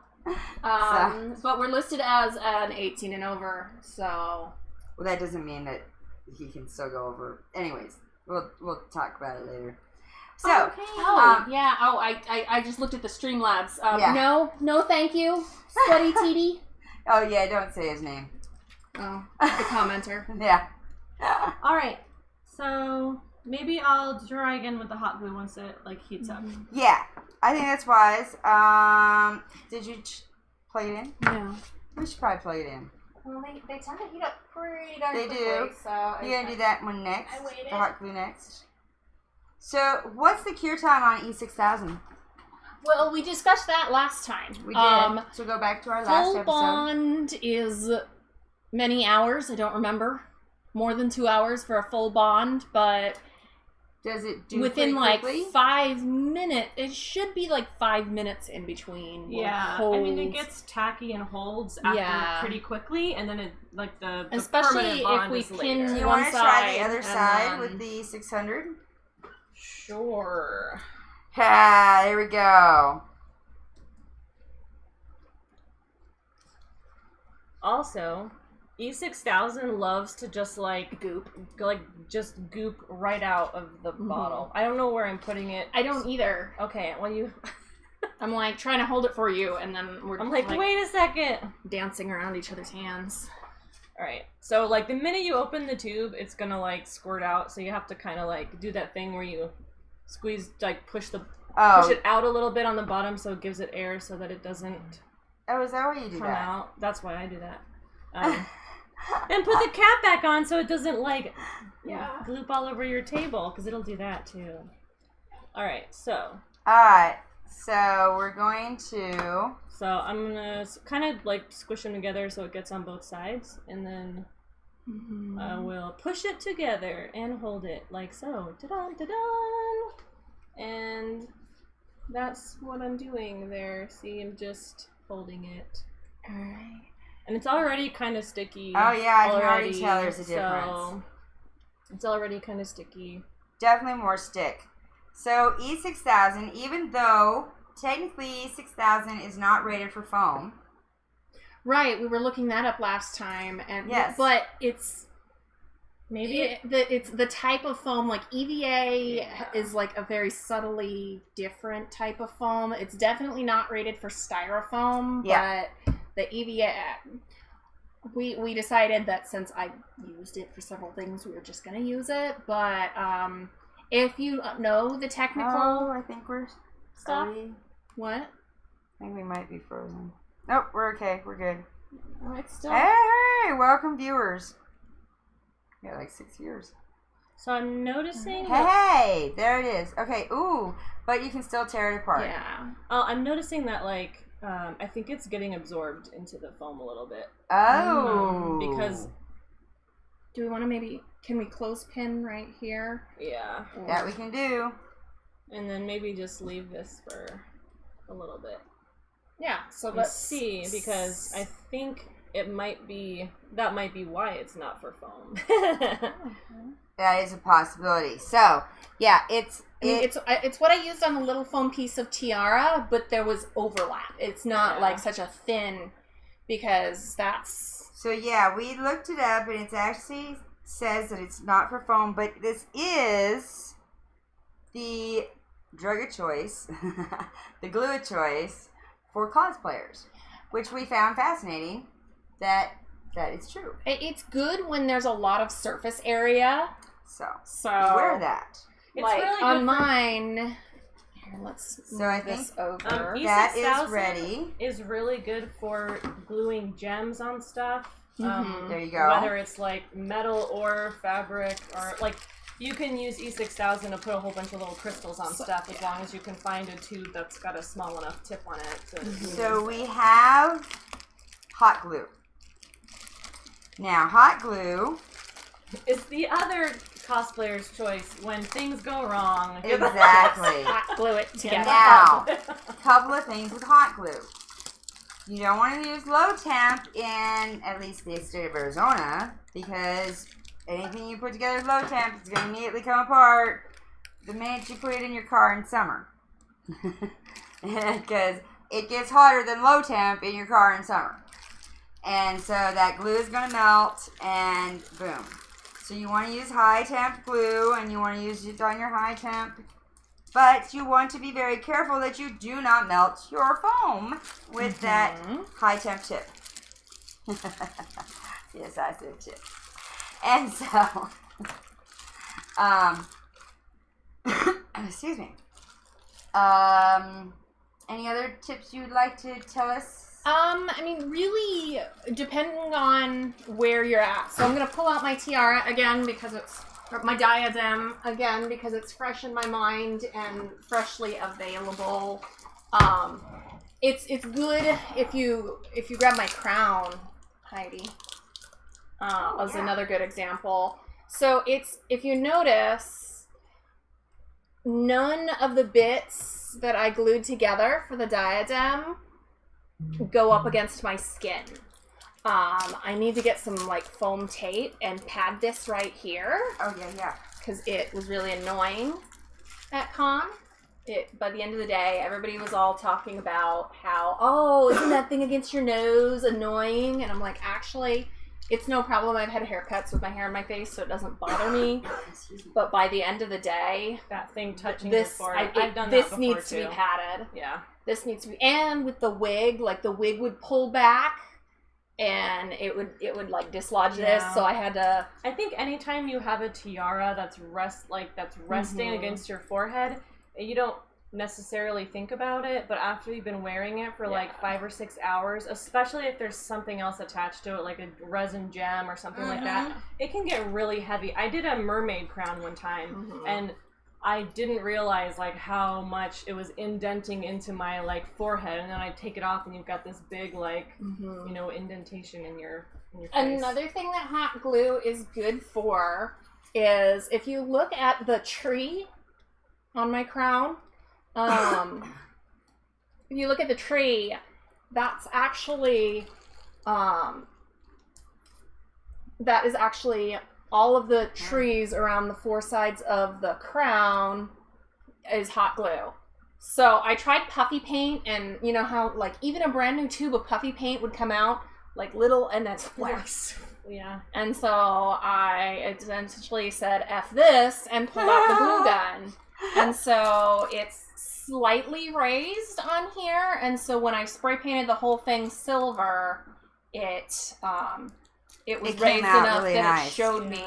But we're listed as an 18 and over, so. Well, that doesn't mean that he can still go over. Anyways, we'll talk about it later. So, I just looked at the Streamlabs. No, thank you, Sweaty TD. Oh yeah, don't say his name. Oh, the commenter. Yeah. All right, so maybe I'll try again with the hot glue once it heats up. Yeah, I think that's wise. Did you plug it in? No. We should probably plug it in. Well, they tend to heat up pretty darn quickly. They do. So you're gonna do that one next. I waited. The hot glue next. So, what's the cure time on E6000? Well, we discussed that last time. We did. So go back to our last episode. Full bond is many hours. I don't remember. More than 2 hours for a full bond, but Does it do within pretty like quickly? 5 minutes? It should be like 5 minutes in between. Yeah, I mean it gets tacky and holds after pretty quickly, and then it like the especially permanent bond if we is pin later. Do you one want to side try the other and side then- with the 600? Sure. Ha! There we go. Also, E6000 loves to just like goop right out of the bottle. I don't know where I'm putting it. I don't either. Okay, well you. I'm like trying to hold it for you, and then I'm like, wait a second. dancing around each other's hands. All right, so like the minute you open the tube, it's gonna like squirt out. So you have to kind of like do that thing where you squeeze, like push it out a little bit on the bottom, so it gives it air, so that it doesn't. Oh, is that why you do come that? out. That's why I do that. And put the cap back on so it doesn't like gloop all over your table, because it'll do that too. All right, so. Alright, so we're going to... So I'm gonna kind of like squish them together so it gets on both sides, and then we'll push it together and hold it like so. Ta-da, ta-da! And that's what I'm doing there. See, I'm just holding it. Alright. And it's already kind of sticky. Oh yeah, I can already tell there's a difference. So it's already kind of sticky. Definitely more stick. So E6000, even though technically E6000 is not rated for foam. Right, we were looking that up last time, and yes, but it's maybe it's the type of foam. Like EVA is like a very subtly different type of foam. It's definitely not rated for styrofoam, but the EVA, we decided that since I used it for several things, we were just gonna use it. But if you know the technical, I think we're stuff. What? I think we might be frozen. Nope, we're okay. We're good. It's still... Hey, welcome viewers. Yeah, like 6 years. So I'm noticing. Hey, there it is. Okay, ooh, but you can still tear it apart. Yeah. Oh, I'm noticing that like I think it's getting absorbed into the foam a little bit. Oh. Because. Do we want to can we clothespin right here? Yeah. That we can do. And then maybe just leave this for a little bit. Yeah, so let's let's see, because I think that might be why it's not for foam. That is a possibility. So, yeah, it's what I used on the little foam piece of tiara, but there was overlap. It's not like such a thin, because that's... So, yeah, we looked it up, and it actually says that it's not for foam, but this is the drug of choice, the glue of choice for cosplayers, which we found fascinating that it's true. It's good when there's a lot of surface area. So wear that. It's like really good on mine. Here, let's move I this think over. that is ready. Is really good for gluing gems on stuff. There you go. Whether it's like metal or fabric, or like you can use E6000 to put a whole bunch of little crystals on stuff, as long as you can find a tube that's got a small enough tip on it. So we have hot glue. Now, hot glue is the other cosplayer's choice when things go wrong. Exactly. Hot glue it together. Now, a couple of things with hot glue. You don't want to use low temp in at least the state of Arizona, because anything you put together with low temp is going to immediately come apart the minute you put it in your car in summer. Because it gets hotter than low temp in your car in summer. And so that glue is going to melt, and boom. So you want to use high temp glue, and you want to use it on your high temp. But you want to be very careful that you do not melt your foam with that high temp tip. Yes, I said tip. And so, excuse me. Any other tips you'd like to tell us? I mean, really, depending on where you're at. So I'm going to pull out my tiara again because it's, or my diadem again because it's fresh in my mind and freshly available. It's good if you grab my crown, Heidi. As another good example. So it's, if you notice, none of the bits that I glued together for the diadem go up against my skin. I need to get some like foam tape and pad this right here. Oh yeah. Because it was really annoying at con. By the end of the day, everybody was all talking about how, oh, isn't that thing against your nose annoying? And I'm like, actually, it's no problem. I've had haircuts with my hair in my face, so it doesn't bother me. But by the end of the day, that thing touching your forehead, I've done that this before needs too. to be padded. Yeah. This needs to be, and with the wig, like the wig would pull back, and it would like dislodge this. So I had to. I think anytime you have a tiara that's resting against your forehead, you don't necessarily think about it, but after you've been wearing it for like 5 or 6 hours, especially if there's something else attached to it, like a resin gem or something like that, it can get really heavy. I did a mermaid crown one time, and I didn't realize like how much it was indenting into my like forehead, and then I take it off and you've got this big like you know, indentation in your face. Another thing that hot glue is good for is if you look at the tree on my crown, if you look at the tree, that's actually that is actually all of the trees around the 4 sides of the crown is hot glue. So I tried puffy paint, and you know how like even a brand new tube of puffy paint would come out like little, and that's flash. Yeah. And so I essentially said F this and pulled out the glue gun. And so it's slightly raised on here, and so when I spray painted the whole thing silver, it was raised enough really that it showed me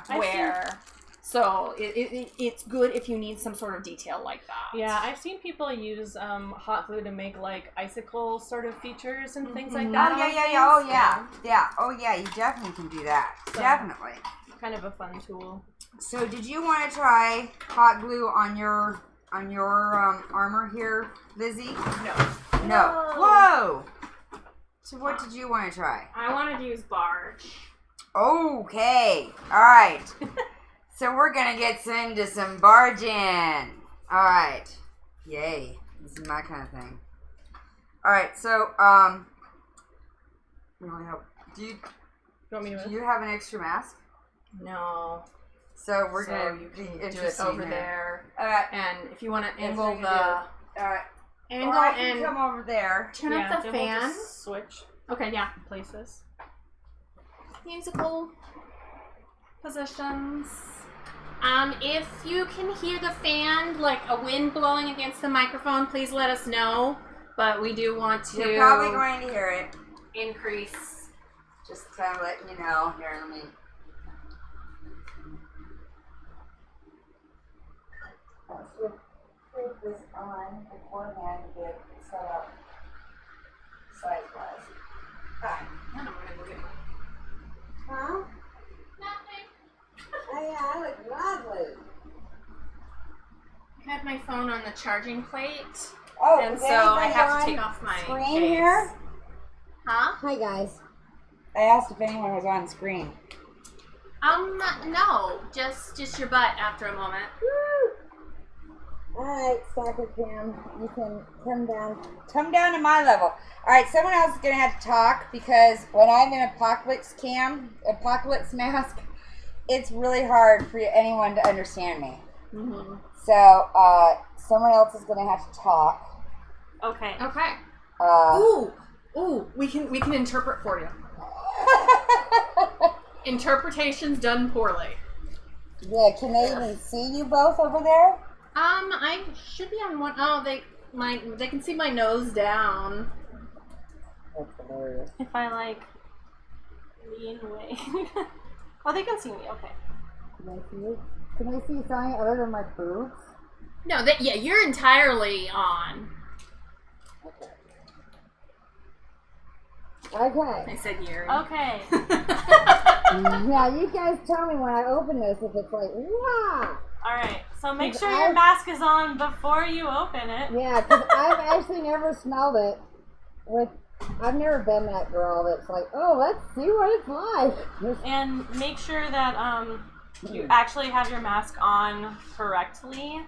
where. So it's good if you need some sort of detail like that. Yeah, I've seen people use hot glue to make like icicle sort of features and things like that. Oh yeah, you definitely can do that. So, definitely. Kind of a fun tool. So did you want to try hot glue on your armor here, Lizzie? No. Whoa! So what did you want to try? I wanted to use barge. Okay. All right. So we're gonna get into some barging. All right. Yay. This is my kind of thing. All right. So do you have an extra mask? No. So we're gonna you can do it over there. All right. And if you want to angle the all right. angle or I can and come over there. turn up the fan. We'll just switch. Okay, yeah. Places. Musical positions. If you can hear the fan, like a wind blowing against the microphone, please let us know. But we do want to. You're probably going to hear it. Increase. Just kind of letting you know. Here, let me. Put this on beforehand to get set up size-wise. Hi. Huh? Nothing. Oh yeah, I look lovely. I had my phone on the charging plate. Oh, and so I have to take off my screen case. Here? Huh? Hi guys. I asked if anyone was on screen. No. Just your butt after a moment. Alright, Stalker Cam, you can come down to my level. Alright, someone else is going to have to talk because when I'm in Apocalypse mask, it's really hard for anyone to understand me. So, someone else is going to have to talk. Okay. We can interpret for you. Interpretations done poorly. Yeah, can they even see you both over there? I should be on one. Oh, they can see my nose down. That's hilarious. If I like lean away. Oh, they can see me. Okay. Can they see you? Can they see something other than my boobs? No, you're entirely on. Okay. I said Yuri. Okay. Yeah, you guys tell me when I open this if it's like, wow. Alright, so make sure your mask is on before you open it. Yeah, because I've actually never smelled it. I've never been that girl that's like, oh, let's see what it's like. And make sure that you actually have your mask on correctly.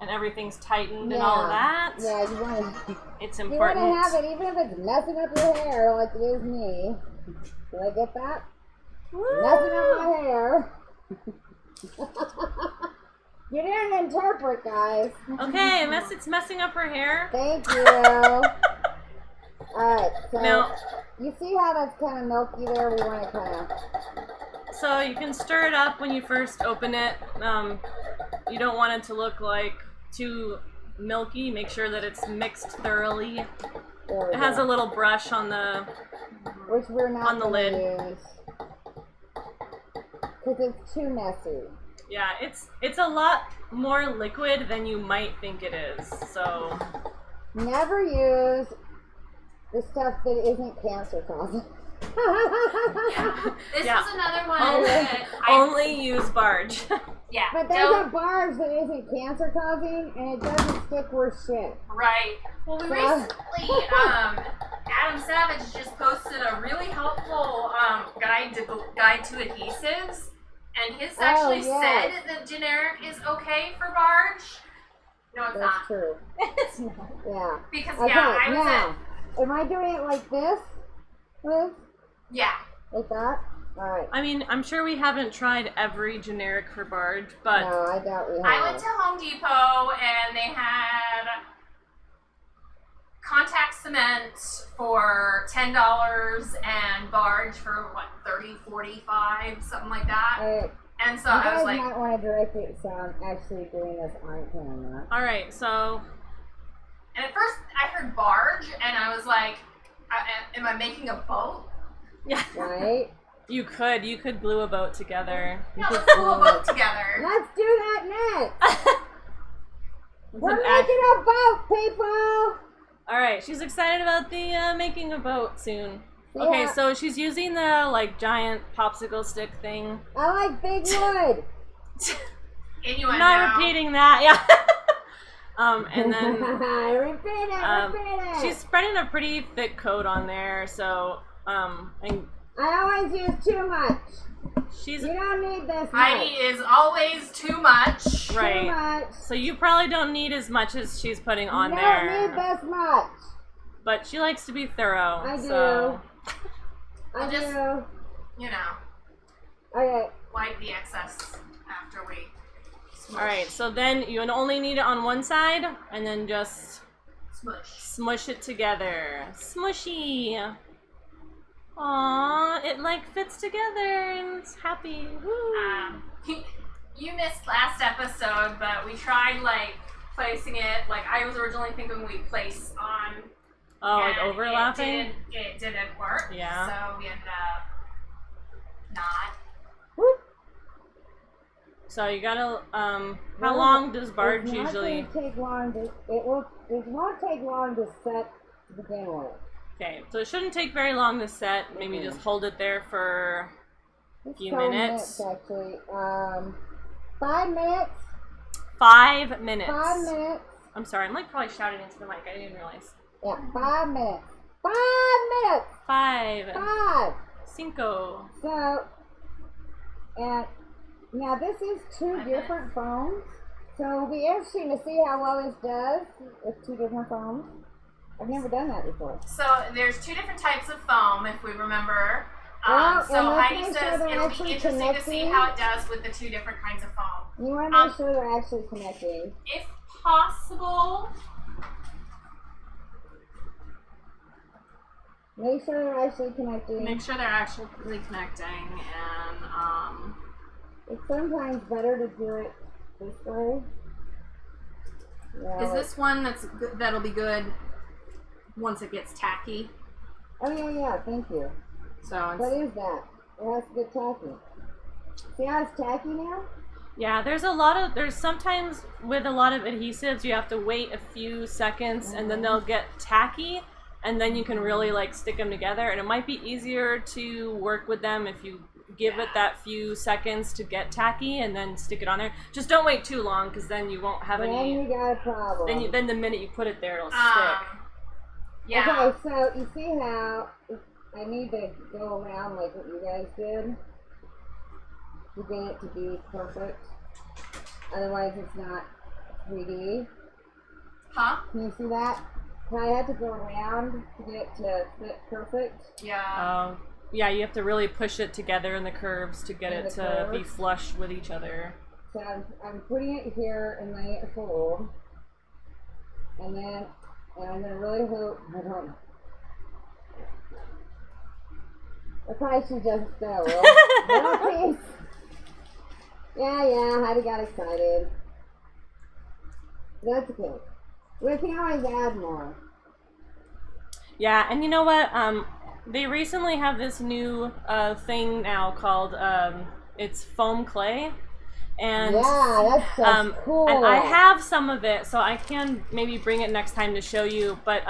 and everything's tightened and all of that. Yeah, you want to. It's You important. want to have it even if it's messing up your hair like it is me. Did I get that? Woo! Messing up my hair. You didn't interpret, guys. Okay, it's messing up her hair. Thank you. Alright, so Now, you see how that's kind of milky there? We want to kind of... so you can stir it up when you first open it. You don't want it to look like too milky. Make sure that it's mixed thoroughly. It has a little brush on the which we're not on the lid. Because it's too messy. Yeah, it's a lot more liquid than you might think it is. So never use the stuff that isn't cancer causing. This was another one that only use barge. Yeah. But there's a barge that isn't cancer causing and it doesn't stick worth shit. Right. Well, we recently, Adam Savage just posted a really helpful guide to adhesives, and his actually said that generic is okay for barge. No, it's That's not. true. It's not. Yeah. Because Okay, I was now, am I doing it like this, Liz? yeah. Like that? Alright. I mean, I'm sure we haven't tried every generic for barge, but No, I doubt we have. I went to Home Depot and they had contact cement for $10 and barge for what, 30, 45, something like that. And so I was like, you guys might want to direct it so I'm actually doing this on camera. alright, so and at first I heard barge and I was like, am I making a boat? yeah. Right? You could glue a boat together. Yeah, let's glue a boat together. Let's do that next! We're an making a boat, people! Alright, she's excited about the making a boat soon. Yeah. Okay, so she's using the like giant popsicle stick thing. I like big wood! Innuendo. Not repeating that, yeah. And then repeat it! she's spreading a pretty thick coat on there, so and I always use too much. she's You don't need this much. Heidi is always too much. right. Too much. So you probably don't need as much as she's putting on You there. don't need this much. But she likes to be thorough. I do. So. I Just- do. You know, Okay. wipe the excess after we smush. Alright, so then you only need it on one side, and then just Smush. smush it together. Smushy! Aww, it like fits together and it's happy. Woo. You missed last episode, but we tried like placing it, like I was originally thinking we'd place on. Oh, like and overlapping? It didn't work. Yeah. So we ended up not. So you gotta, how long does barge It's not usually? gonna take long to, it won't take long to set to begin with. Okay, so it shouldn't take very long to set. Maybe just hold it there for a few minutes. Actually. 5 minutes. 5 minutes. 5 minutes. I'm sorry, I'm like probably shouting into the mic. I didn't realize. Yeah, 5 minutes. 5 minutes. 5. 5. Cinco. So, and now this is 2 different foams. So it'll be interesting to see how well this does with 2 different foams. I've never done that before. So there's 2 different types of foam, if we remember. Oh, So and let's Heidi make says sure they're it'll be actually interesting to see connecting. how it does with the 2 different kinds of foam. You want to make sure they're actually connecting. If possible, Make sure they're actually connecting. make sure they're actually connecting, and It's sometimes better to do it this way. Yeah, is this one that'll be good once it gets tacky? Oh yeah, thank you. So What is that? It has to get tacky. See how it's tacky now? Yeah, there's sometimes with a lot of adhesives you have to wait a few seconds and then they'll get tacky and then you can really like stick them together, and it might be easier to work with them if you give it that few seconds to get tacky and then stick it on there. Just don't wait too long because then you won't have Then any. you got a problem. Then the minute you put it there, it'll stick. yeah. Okay, so you see how I need to go around like what you guys did to get it to be perfect. Otherwise, it's not 3D. Huh? Can you see that? I had to go around to get it to fit perfect. Yeah. Yeah, you have to really push it together in the curves to get it to be flush with each other. So I'm putting it here in my hole. And then I'm going to really hope I don't. I probably should just go. Well, please. Yeah, Heidi got excited. That's okay. We can always add more. Yeah, and you know what? They recently have this new thing now called it's foam clay. And yeah, that's so cool. And I have some of it, so I can maybe bring it next time to show you. But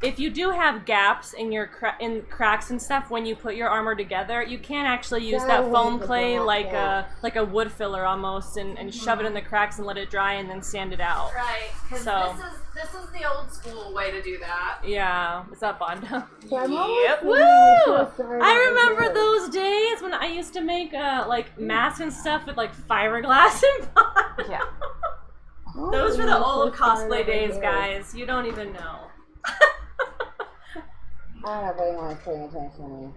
if you do have gaps in your cracks and stuff when you put your armor together, you can actually use that foam clay like a wood filler almost, and shove it in the cracks and let it dry, and then sand it out. Right, because this is the old school way to do that. Yeah, is that Bondo? Yep. Woo! I remember those days when I used to make like masks and stuff with like fiberglass and Bondo. Yeah. Those were the old cosplay days, guys. You don't even know. I don't know if anyone's paying attention to me.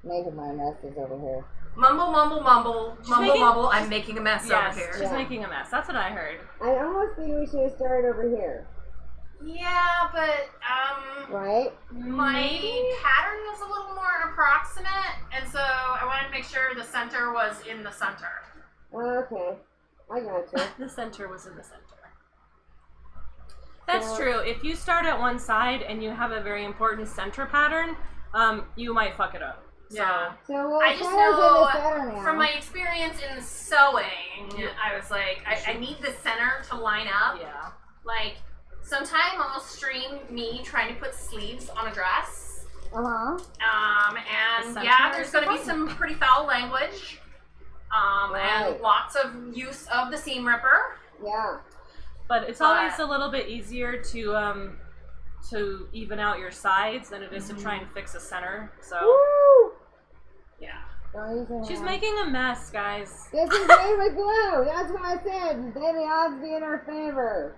Maybe my mess is over here. Mumble, mumble, mumble, mumble. I'm making a mess over here. She's making a mess. That's what I heard. I almost think we should have started over here. Yeah, but right? My pattern was a little more approximate, and so I wanted to make sure the center was in the center. Okay, I gotcha. The center was in the center. That's true. If you start at one side and you have a very important center pattern, you might fuck it up. Yeah. So I just know from my experience in sewing, I was like, I need the center to line up. Yeah. Like, sometime I'll stream me trying to put sleeves on a dress. Uh-huh. And yeah, there's going to be some pretty foul language. And lots of use of the seam ripper. Yeah. But it's always a little bit easier to even out your sides than it is to try and fix a center. So woo! Yeah. She's making a mess, guys. This is made with glue. That's what I said. May the odds be in our favor.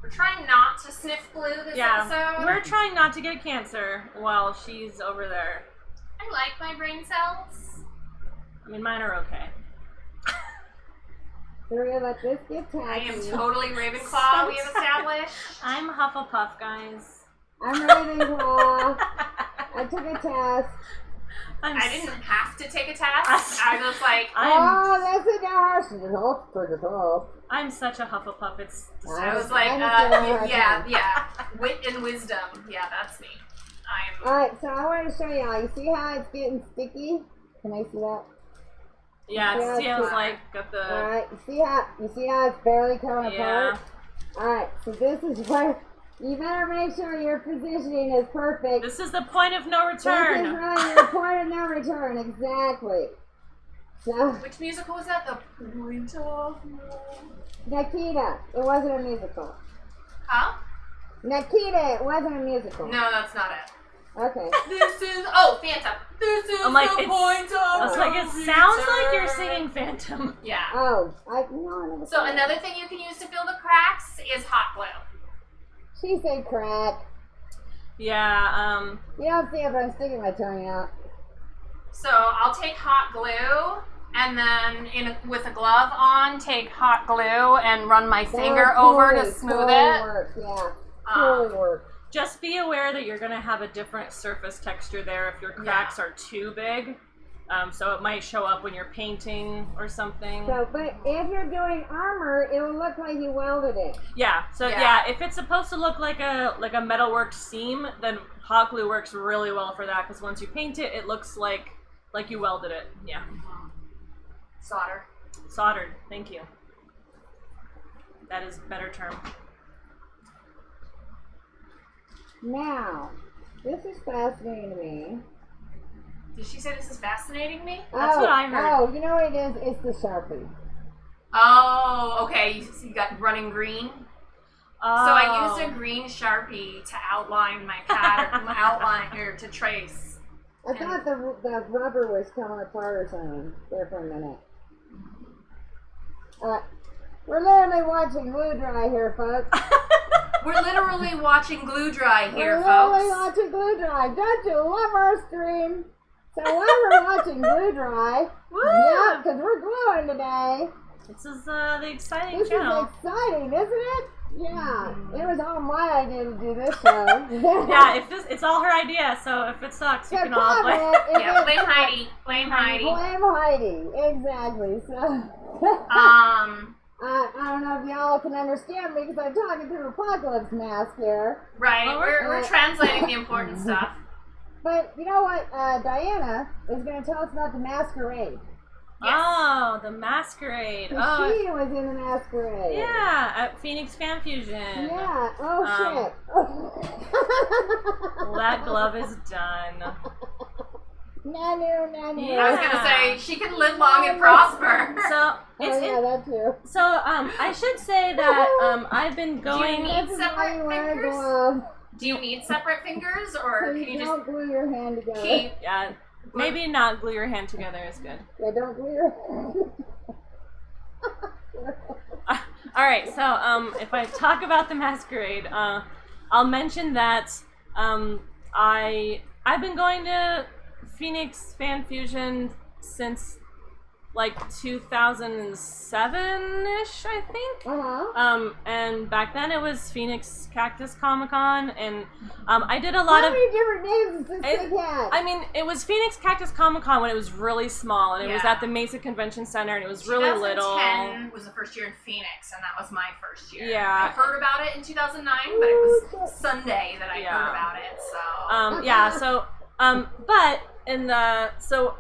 We're trying not to sniff glue this episode. We're trying not to get cancer while she's over there. I like my brain cells. I mean, mine are okay. So we're gonna let this get tacky. I am totally Ravenclaw, we have established. I'm Hufflepuff, guys. I'm Ravenclaw. I took a test. I didn't have to take a test. I was like, that's a dash. She just off. I'm such a Hufflepuff. It's I was like, yeah. Wit and wisdom. Yeah, that's me. Alright, so I want to show y'all. You see how it's getting sticky? Can I see that? Yeah, it feels like got the. Alright, you see how it's barely coming apart? Alright, so this is where you better make sure your positioning is perfect. This is the point of no return. This is really your point of no return, exactly. So, which musical was that? The Point of No. Nikita. It wasn't a musical. Huh? Nikita, it wasn't a musical. No, that's not it. Okay. This is Phantom. This is I'm like, the point of I was like, it sounds like you're singing Phantom. Yeah. Oh, I never. So another thing you can use to fill the cracks is hot glue. She said crack. Yeah. You don't see it, but I'm sticking my tongue out. So I'll take hot glue, and then with a glove on, take hot glue and run my finger over to smooth it. Work. Yeah, totally work. Just be aware that you're going to have a different surface texture there if your cracks are too big. So it might show up when you're painting or something. So, but if you're doing armor, it will look like you welded it. Yeah. So if it's supposed to look like a metalworked seam, then hot glue works really well for that because once you paint it, it looks like you welded it. Yeah. Solder. Soldered. Thank you. That is a better term. Now, this is fascinating to me. Did she say this is fascinating me? That's what I heard. Oh, you know what it is? It's the Sharpie. Oh, okay. You got running green? Oh. So I used a green Sharpie to outline my pattern, or to trace. I thought the rubber was coming apart or something there for a minute. We're literally watching glue dry here, folks. We're literally watching glue dry here, We're folks. literally watching glue dry. Don't you love our stream? So while we're watching glue dry, yeah, because we're gluing today. This is the exciting This channel. is exciting, isn't it? Yeah, it was all my idea to do this show. Yeah, it's all her idea, so if it sucks, you can all blame. Yeah, blame Heidi. Blame Heidi. Blame Heidi, exactly. So, I don't know if y'all can understand me because I'm talking through Apocalypse Mask here. Right, we're translating the important stuff. But you know what? Diana is going to tell us about the masquerade. Yes. Oh, the masquerade. She Oh, was in the masquerade. yeah, at Phoenix Fan Fusion. Yeah. Oh shit. Well, that glove is done. Nanu. Yeah. I was gonna say she can live long and prosper. So Oh yeah, that too. So I should say that I've been going. Do you need separate fingers? Do you need separate fingers, or can you don't just glue your hand together? keep? Yeah, maybe not glue your hand together is good. Yeah, don't glue your hand. All right, so if I talk about the masquerade, I'll mention that I've been going to Phoenix Fan Fusion since like 2007-ish, I think. And back then it was Phoenix Cactus Comic-Con, and I did a lot How of. many different names does this thing have? I mean, it was Phoenix Cactus Comic-Con when it was really small, and it was at the Mesa Convention Center, and it was really little. 2010 was the first year in Phoenix, and that was my first year. Yeah. I heard about it in 2009, but it was Sunday that I heard about it. So. But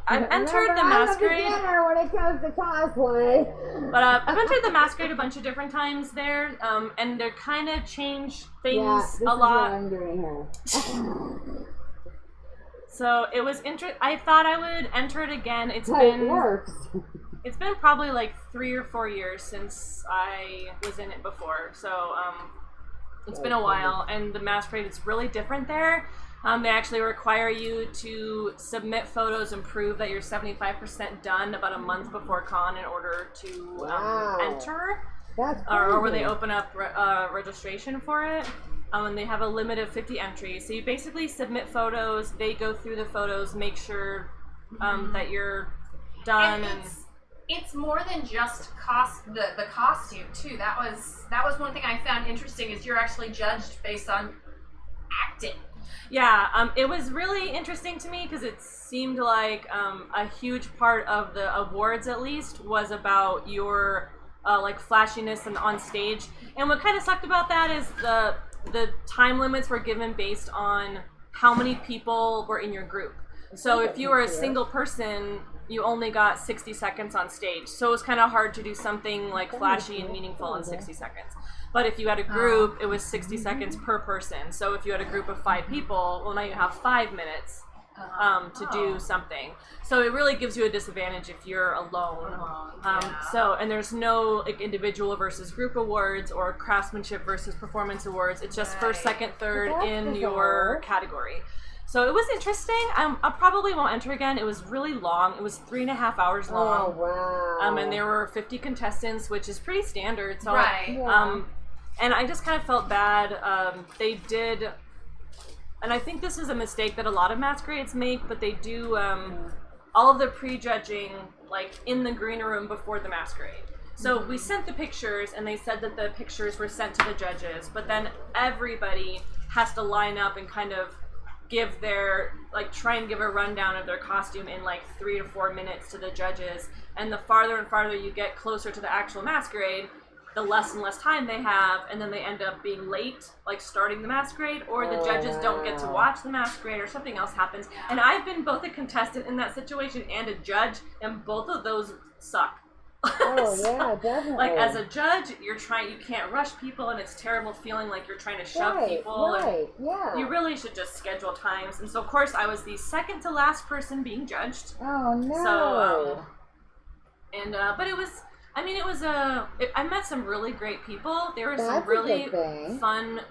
I've entered the masquerade. When it comes to cosplay. But I've entered the masquerade a bunch of different times there, and they're kind of changed things a lot. What I'm doing here. So it was I thought I would enter it again. It works. It's been probably like 3 or 4 years since I was in it before. So it's been a while, and the masquerade is really different there. They actually require you to submit photos and prove that you're 75% done about a month before con in order to enter. That's crazy. Or where they open up registration for it. And they have a limit of 50 entries. So you basically submit photos, they go through the photos, make sure that you're done. And it's more than just the costume too. That was one thing I found interesting is you're actually judged based on acting. Yeah, it was really interesting to me because it seemed like a huge part of the awards, at least, was about your like flashiness and on stage. And what kind of sucked about that is the time limits were given based on how many people were in your group. So if you were a single person, you only got 60 seconds on stage. So it was kind of hard to do something like flashy and meaningful in 60 seconds. But if you had a group, it was 60 seconds per person. So if you had a group of 5 people, well, now you have 5 minutes to do something. So it really gives you a disadvantage if you're alone. So, and there's no like individual versus group awards or craftsmanship versus performance awards. It's just first, second, third in your category. So it was interesting. I probably won't enter again. It was really long. It was 3.5 hours long. Oh, wow. And there were 50 contestants, which is pretty standard. So, Right. And I just kind of felt bad. They did, and I think this is a mistake that a lot of masquerades make, but they do all of the prejudging like in the green room before the masquerade. So we sent the pictures, and they said that the pictures were sent to the judges, but then everybody has to line up and kind of give their, like, try and give a rundown of their costume in like 3 to 4 minutes to the judges. And the farther and farther you get closer to the actual masquerade, the less and less time they have, and then they end up being late, like starting the masquerade, or the judges don't get to watch the masquerade, or something else happens. And I've been both a contestant in that situation and a judge, and both of those suck. Oh, yeah, definitely. Like, as a judge, you can't rush people, and it's terrible feeling like you're trying to shove people. Right, yeah. You really should just schedule times. And so, of course, I was the second to last person being judged. Oh, no. So, but it was, I met some really great people. There were some really fun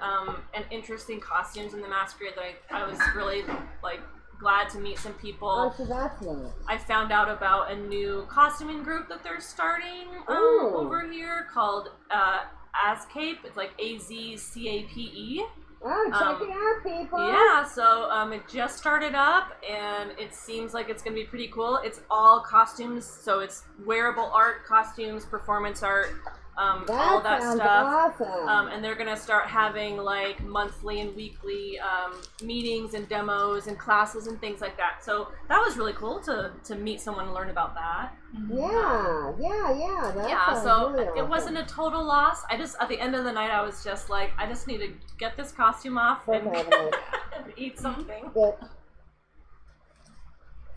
and interesting costumes in the masquerade that I was really, like, glad to meet some people. Oh, so that's neat. I found out about a new costuming group that they're starting over here called Azcape. It's like AZCAPE. Oh, check it out, people. Yeah, so it just started up, and it seems like it's going to be pretty cool. It's all costumes, so it's wearable art, costumes, performance art, all that stuff. Awesome. And they're going to start having like monthly and weekly meetings and demos and classes and things like that. So that was really cool to meet someone and learn about that. Yeah. That so really it awesome. wasn't a total loss. I just, at the end of the night, I was just like, I just need to get this costume off and eat something.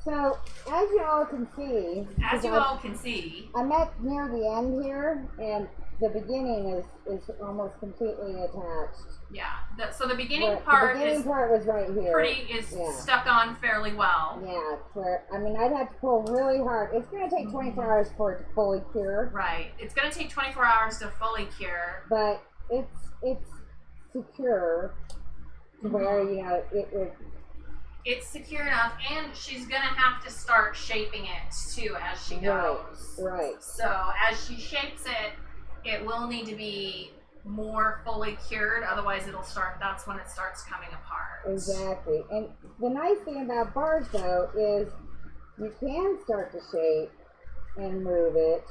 So, as you all can see, I'm at near the end here, and the beginning is almost completely attached. Yeah. So the beginning part was right here. Stuck on fairly well. Yeah, I'd have to pull really hard. It's going to take 24 hours for it to fully cure. Right. It's going to take 24 hours to fully cure. But it's secure to where, it's secure enough, and she's going to have to start shaping it, too, as she goes. Right. So as she shapes it, it will need to be more fully cured, otherwise that's when it starts coming apart. Exactly. And the nice thing about bars, though, is you can start to shape and move it.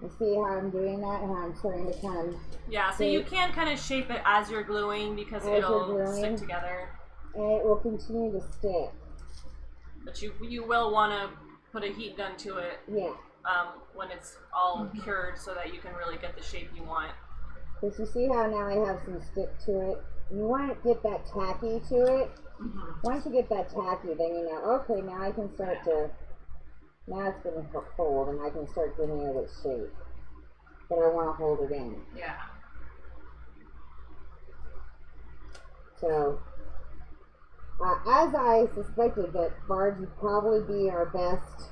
You see how I'm doing that, and how I'm starting to kind of... Yeah, so you can kind of shape it as you're gluing, because it'll stick together. And it will continue to stick. But you will want to put a heat gun to it when it's all cured, so that you can really get the shape you want. Because you see how now I have some stick to it? You want to get that tacky to it. Once you get that tacky, then you know, okay, now I can start to... Now it's going to hold, and I can start giving it its shape. But I want to hold it in. Yeah. So... as I suspected, that Barge would probably be our best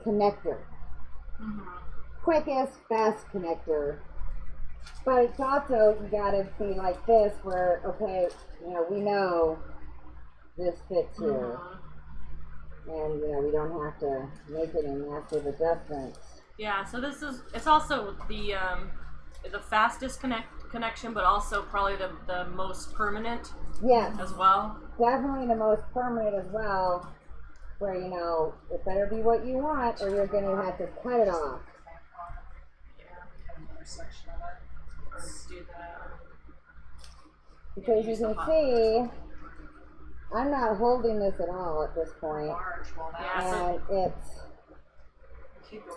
connector. Quickest, best connector. But it's also, you gotta be like this, where, okay, we know this fits here. And, we don't have to make any massive adjustments. Yeah, so it's also the fastest connection, but also probably the most permanent. Yes. As well. Definitely the most permanent as well, where, it better be what you want, or you're going to have to cut it off. Let's do that. Because you can see, I'm not holding this at all at this point. And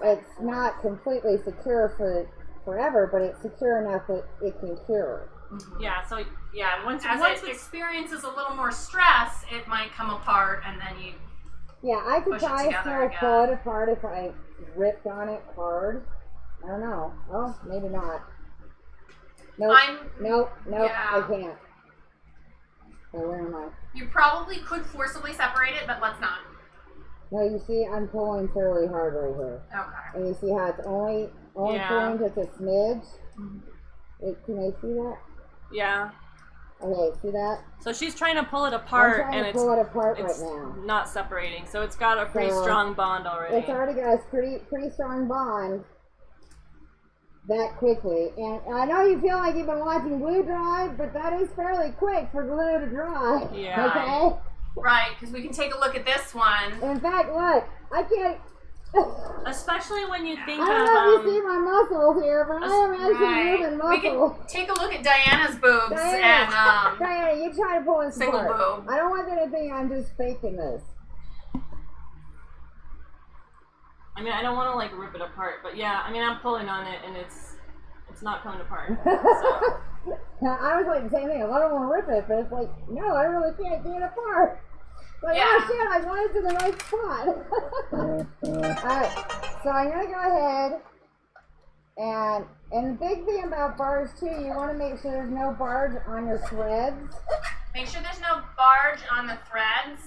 it's not completely secure for forever, but it's secure enough that it can cure. Yeah, so once it experiences a little more stress, it might come apart, and then you I could probably still pull it apart if I ripped on it hard. I don't know. Oh, maybe not. Nope, I can't. So where am I? You probably could forcibly separate it, but let's not. No, you see, I'm pulling fairly hard right here. Okay. And you see how it's only pulling just a smidge? Can they see that? Yeah. Okay, see that? So she's trying to pull it apart, and it's not separating. So it's got a pretty strong bond already. It's already got a pretty strong bond that quickly. And I know you feel like you've been watching glue dry, but that is fairly quick for glue to dry. Yeah. Okay? Right, because we can take a look at this one. In fact, look, I can't... Especially when you think I don't know if you see my muscles here, but I am actually moving muscles. We can take a look at Diana's boobs. Diana, you try to pull this single apart. boob. I don't want them to think I'm just faking this. I mean, I don't want to rip it apart, but yeah, I mean, I'm pulling on it, and it's not coming apart. So. Now, I was like the same thing. I don't want to rip it, but it's like, no, I really can't get it apart. Like, oh shit, I got it to the right spot. Alright, so I'm going to go ahead, and the big thing about bars too, you want to make sure there's no barge on your threads. Make sure there's no barge on the threads.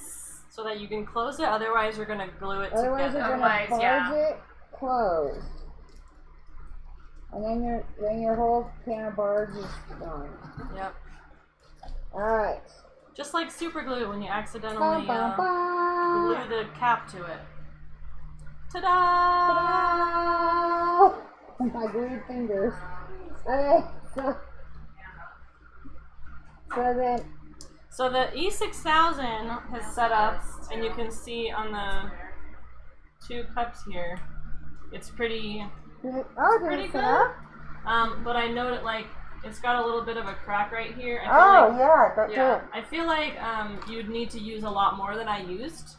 So that you can close it, otherwise you're going to glue it together. Otherwise you're going to barge it closed. And then your whole can of barge is gone. Yep. Alright. Just like super glue when you accidentally glue the cap to it. Ta-da! Ta-da! My glued fingers. Okay, so the E6000 has set up, and you can see on the 2 cups here, it's pretty good. But I noted like it's got a little bit of a crack right here. I feel like you'd need to use a lot more than I used,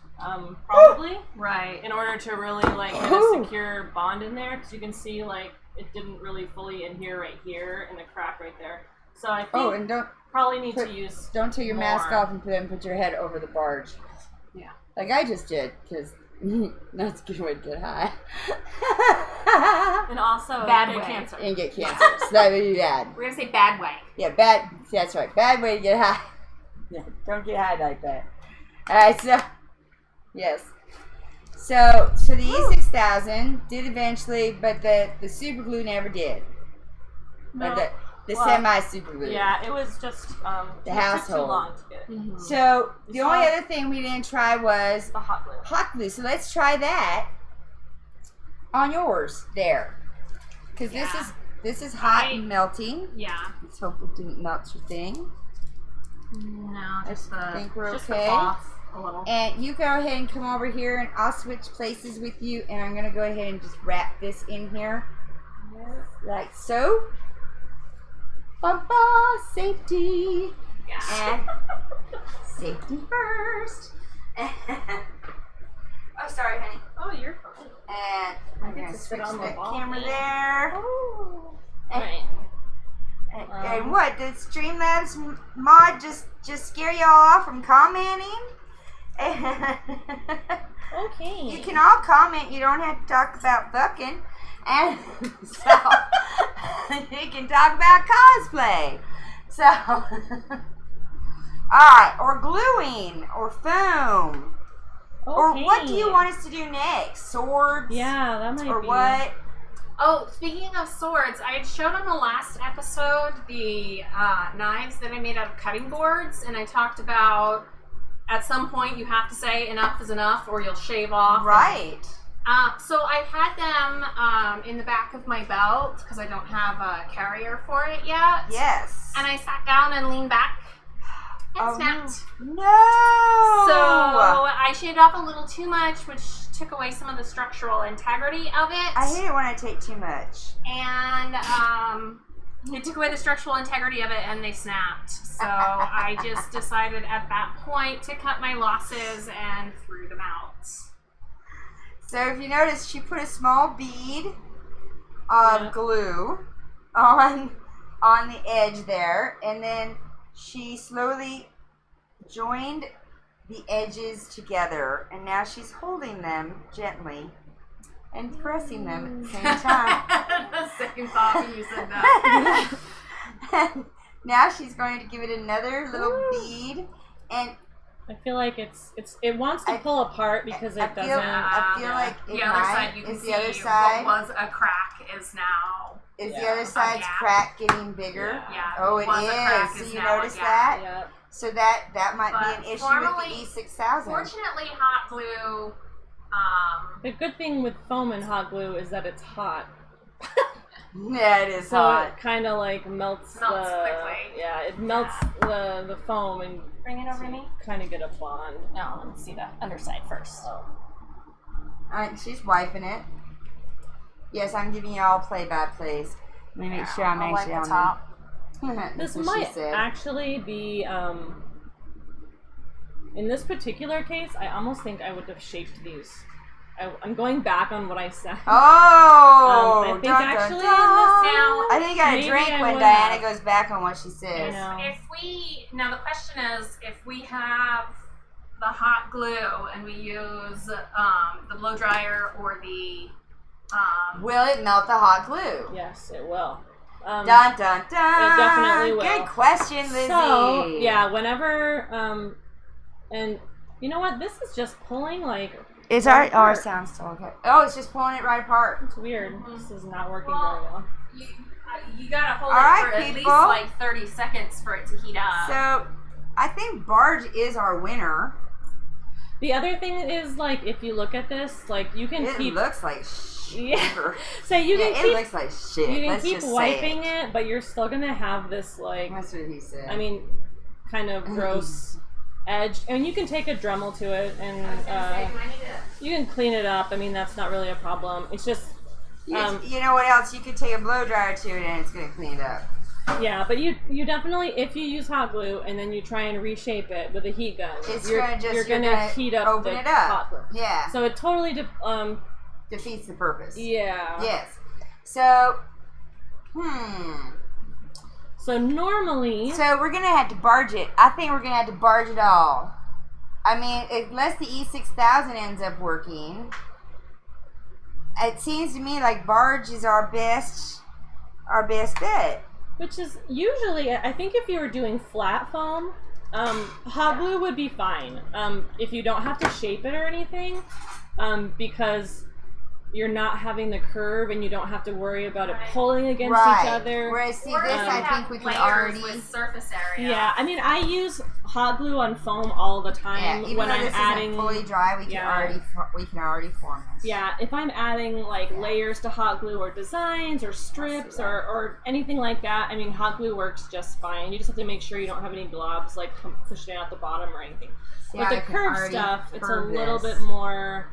probably, right, in order to really like get a secure bond in there, because you can see like it didn't really fully adhere right here and the crack right there. So I think and don't probably need to use. Don't take your more. mask off and put your head over the barge. Yeah, like I just did, because that's a good way to get high. And also bad get way. cancer. And get cancer. So that would be bad. We're gonna say bad way. Yeah, bad. That's right. Bad way to get high. Yeah, don't get high like that. All right. So, yes. So the E6000 did eventually, but the super glue never did. No. But the semi super glue. Yeah, it was just the it household. took too long to get it. Mm-hmm. So the only other thing we didn't try was The hot glue. hot glue. So let's try that on yours there, because this is hot and melting. Yeah. Let's hope it didn't melt your thing. No, just I think we're just okay. the cloth a little. And you go ahead and come over here, and I'll switch places with you, and I'm gonna go ahead and just wrap this in here, like so. Bumpa, safety. Yeah. And safety first. Oh, sorry, honey. Oh, you're fine. And I'm get gonna to sit switch on the that ball. camera there. Right. And what did Streamlabs mod just scare y'all off from commenting? Okay. You can all comment. You don't have to talk about fucking. And so you can talk about cosplay. So, alright, or gluing, or foam. Or what do you want us to do next? Swords? Yeah, that might or be. Or what? Oh, speaking of swords, I had showed on the last episode the knives that I made out of cutting boards, and I talked about at some point you have to say enough is enough or you'll shave off. Right. So I had them in the back of my belt because I don't have a carrier for it yet. Yes. And I sat down and leaned back and snapped. No! So I shaved off a little too much, which took away some of the structural integrity of it. I hate it when I take too much. And it took away the structural integrity of it, and they snapped. So I just decided at that point to cut my losses and threw them out. So if you notice, she put a small bead of glue on the edge there, and then she slowly joined the edges together, and now she's holding them gently and pressing them at the same time. The same thought when you said that. Now she's going to give it another little bead, and I feel like it wants to pull apart because it doesn't. I feel like the other side you can see the other side what was a crack is now. Is the other side's crack getting bigger? Yeah. Oh, it is. So you notice that? Yeah. So that might be an issue with the E6000. Fortunately, hot glue. The good thing with foam and hot glue is that it's hot. Yeah, it is so hot. it kind of like melts quickly. Yeah, it melts the foam and bring it over to me. Kind of get a bond. No, let me see the underside first. Alright, she's wiping it. Yes, I'm giving you all play-by-plays. Let me make sure I'm actually on the top. This might actually be, in this particular case, I almost think I would have shaped these. I'm going back on what I said. Oh! I think actually in this now, I think I got a drink when Diana goes back on what she says. Now the question is, if we have the hot glue and we use the blow dryer or the will it melt the hot glue? Yes, it will. Dun dun dun! It definitely will. Good question, Lizzie. So yeah, whenever and you know what? This is just pulling like. It's our sound still okay. Oh, it's just pulling it right apart. It's weird. This is not working very well. You gotta hold All it right, for at people. least like 30 seconds for it to heat up. So I think barge is our winner. The other thing is, like, if you look at this, like, you can keep... It looks like shit. Yeah. So you can keep... It looks like shit. You can Let's keep just wiping it, but you're still gonna have this, like... That's what he said. I mean, kind of gross edge. I mean, you can take a Dremel to it, and you can clean it up. I mean, that's not really a problem. It's just... you know what else? You could take a blow dryer to it, and it's gonna clean it up. Yeah, but you definitely, if you use hot glue and then you try and reshape it with a heat gun, you're gonna heat up open the it up. hot glue. Yeah. So it totally defeats the purpose. Yeah. Yes. So, So normally... So we're gonna have to barge it. I think we're gonna have to barge it all. I mean, unless the E6000 ends up working, it seems to me like barge is our best bet. Which is usually, I think if you were doing flat foam, hot glue would be fine. If you don't have to shape it or anything, because you're not having the curve and you don't have to worry about it pulling against each other. Whereas, see, this I think we can already... with surface area. Yeah, I mean, I use hot glue on foam all the time when I'm adding... Isn't fully dry, we can already form this. Yeah, if I'm adding like layers to hot glue or designs or strips or anything like that, I mean, hot glue works just fine. You just have to make sure you don't have any globs like pushing out the bottom or anything. With the curved stuff, it's a little bit more...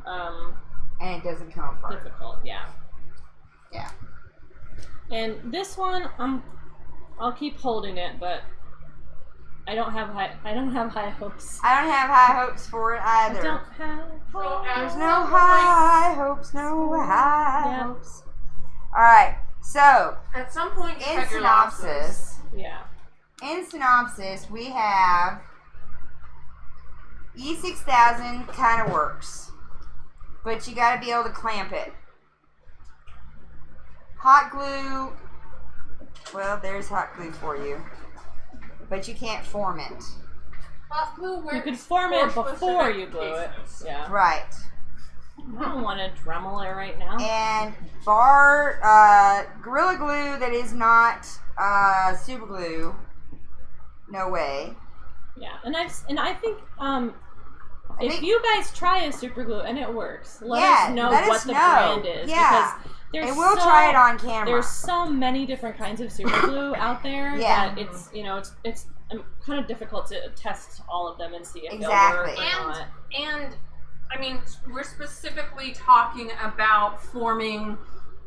and it doesn't come apart. Difficult, yeah. Yeah. And this one, I'll keep holding it, but I don't have high hopes. I don't have high hopes for it either. I don't have There's no high hopes, no high hopes. Alright, so at some point you in synopsis, we have E6000 kind of works, but you got to be able to clamp it. Hot glue, well, there's hot glue for you, but you can't form it. Hot glue works. You could form it before you glue it. Yeah. Right. I don't want to Dremel it right now. And Gorilla Glue that is not super glue, no way. Yeah, and I think if you guys try a super glue and it works, let us know what the brand is. Yeah. Because and we'll try it on camera. There's so many different kinds of super glue out there that it's kind of difficult to test all of them and see if they'll work or not. And I mean, we're specifically talking about forming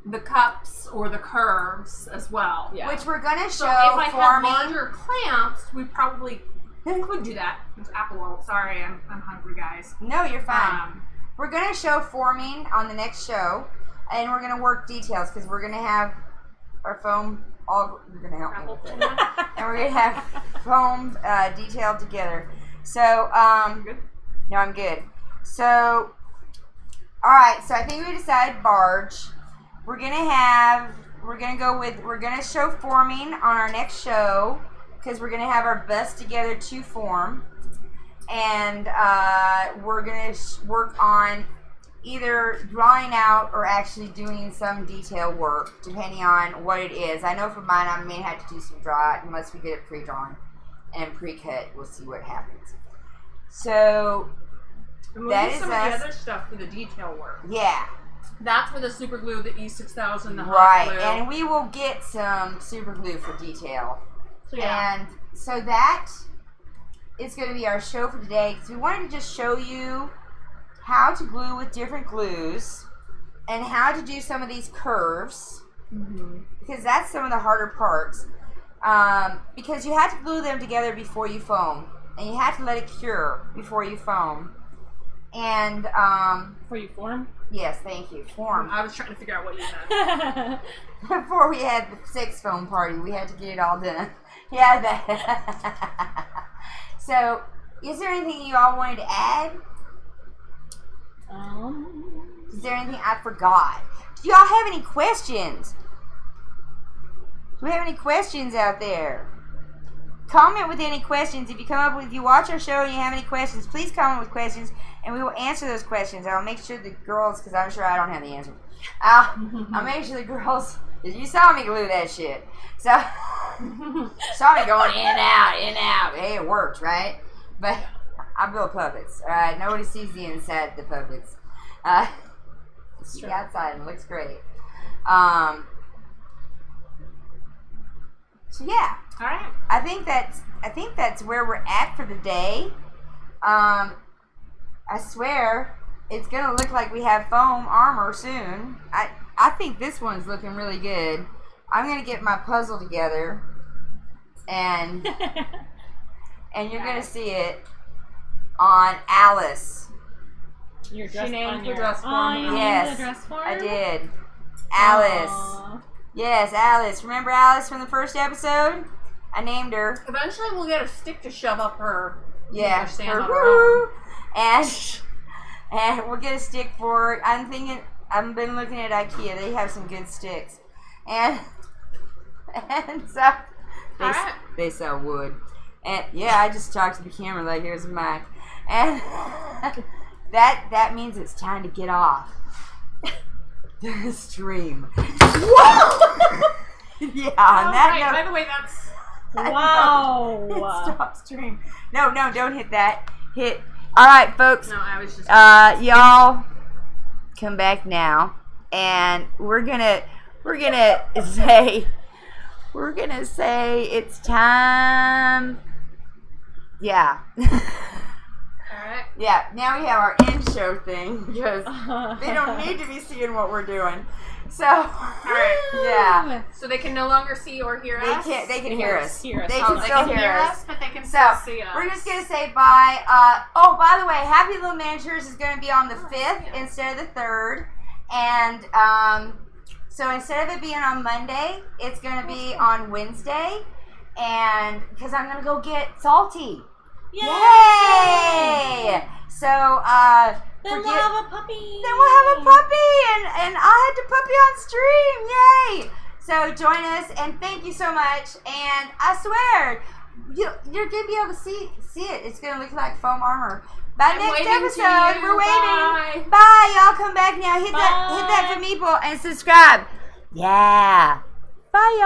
the cups or the curves as well. Yeah. Which we're gonna show. So if I had larger clamps, we probably could do that. It's apple won't. Sorry, I'm hungry, guys. No, you're fine. We're gonna show forming on the next show, and we're gonna work details because we're gonna have our foam all. You're gonna help me with it, and we're gonna have foam detailed together. So, good? No, I'm good. So, all right. So I think we decided barge. We're gonna show forming on our next show because we're gonna have our best together to form, and we're gonna work on either drawing out or actually doing some detail work depending on what it is. I know for mine I may have to do some draw out unless we get it pre-drawn and pre-cut. We'll see what happens. So and we'll do some of the other stuff for the detail work. Yeah. That's for the super glue, the E6000, the hot glue. Right, and we will get some super glue for detail. So, yeah. And so that is going to be our show for today because we wanted to just show you how to glue with different glues and how to do some of these curves because that's some of the harder parts because you have to glue them together before you foam and you have to let it cure before you foam. And before you form? Yes, thank you. Form. I was trying to figure out what you meant. Before we had the sex foam party, we had to get it all done. Yeah, that. So, is there anything you all wanted to add? Is there anything I forgot? Do y'all have any questions? Do we have any questions out there? comment with any questions. If you watch our show and you have any questions, please comment with questions, and we will answer those questions. I'll make sure the girls, because I'm sure I don't have the answer. I'll make sure the girls, because you saw me glue that shit. So, saw me going in and out, in and out. Hey, it worked, right? But I build puppets, all right? Nobody sees the inside of the puppets. It's the outside and it looks great. So yeah. All right. I think that's where we're at for the day. I swear it's gonna look like we have foam armor soon. I think this one's looking really good. I'm gonna get my puzzle together, and you're gonna see it on Alice. Your dress, She named on the your dress form. Oh, you Yes, named the dress form? I did. Alice. Aww. Yes, Alice. Remember Alice from the first episode? I named her. Eventually, we'll get a stick to shove up her. Yeah, Her stand her on her own. and we'll get a stick for. I'm thinking. I've been looking at IKEA. They have some good sticks, and so they sell wood. And yeah, I just talked to the camera like here's a mic, and that means it's time to get off the stream. Whoa! Yeah, on that note. By the way, that's Wow. Stop stream. No, don't hit that. Hit. All right, folks. no. I was just. Y'all, come back now, and we're gonna say it's time. Yeah. Alright. Yeah. Now we have our end show thing because they don't need to be seeing what we're doing. So, Alright. yeah. So they can no longer see or hear us? They can hear us. Hear us. They Oh, can they still can hear us. but they can So, still see us. we're just going to say bye. Oh, by the way, Happy Little Miniatures is going to be on the 5th instead of the 3rd. And so instead of it being on Monday, it's going to be on Wednesday. And because I'm going to go get Salty. Yay! So, Then we'll have a puppy. Then we'll have a puppy, and I'll have the puppy on stream. Yay! So join us, and thank you so much. And I swear, you're gonna be able to see it. It's gonna look like foam armor. By I'm next waving to episode, you. we're waving. Bye. Bye, y'all. Come back now. Hit that for people and subscribe. Yeah. Bye, y'all.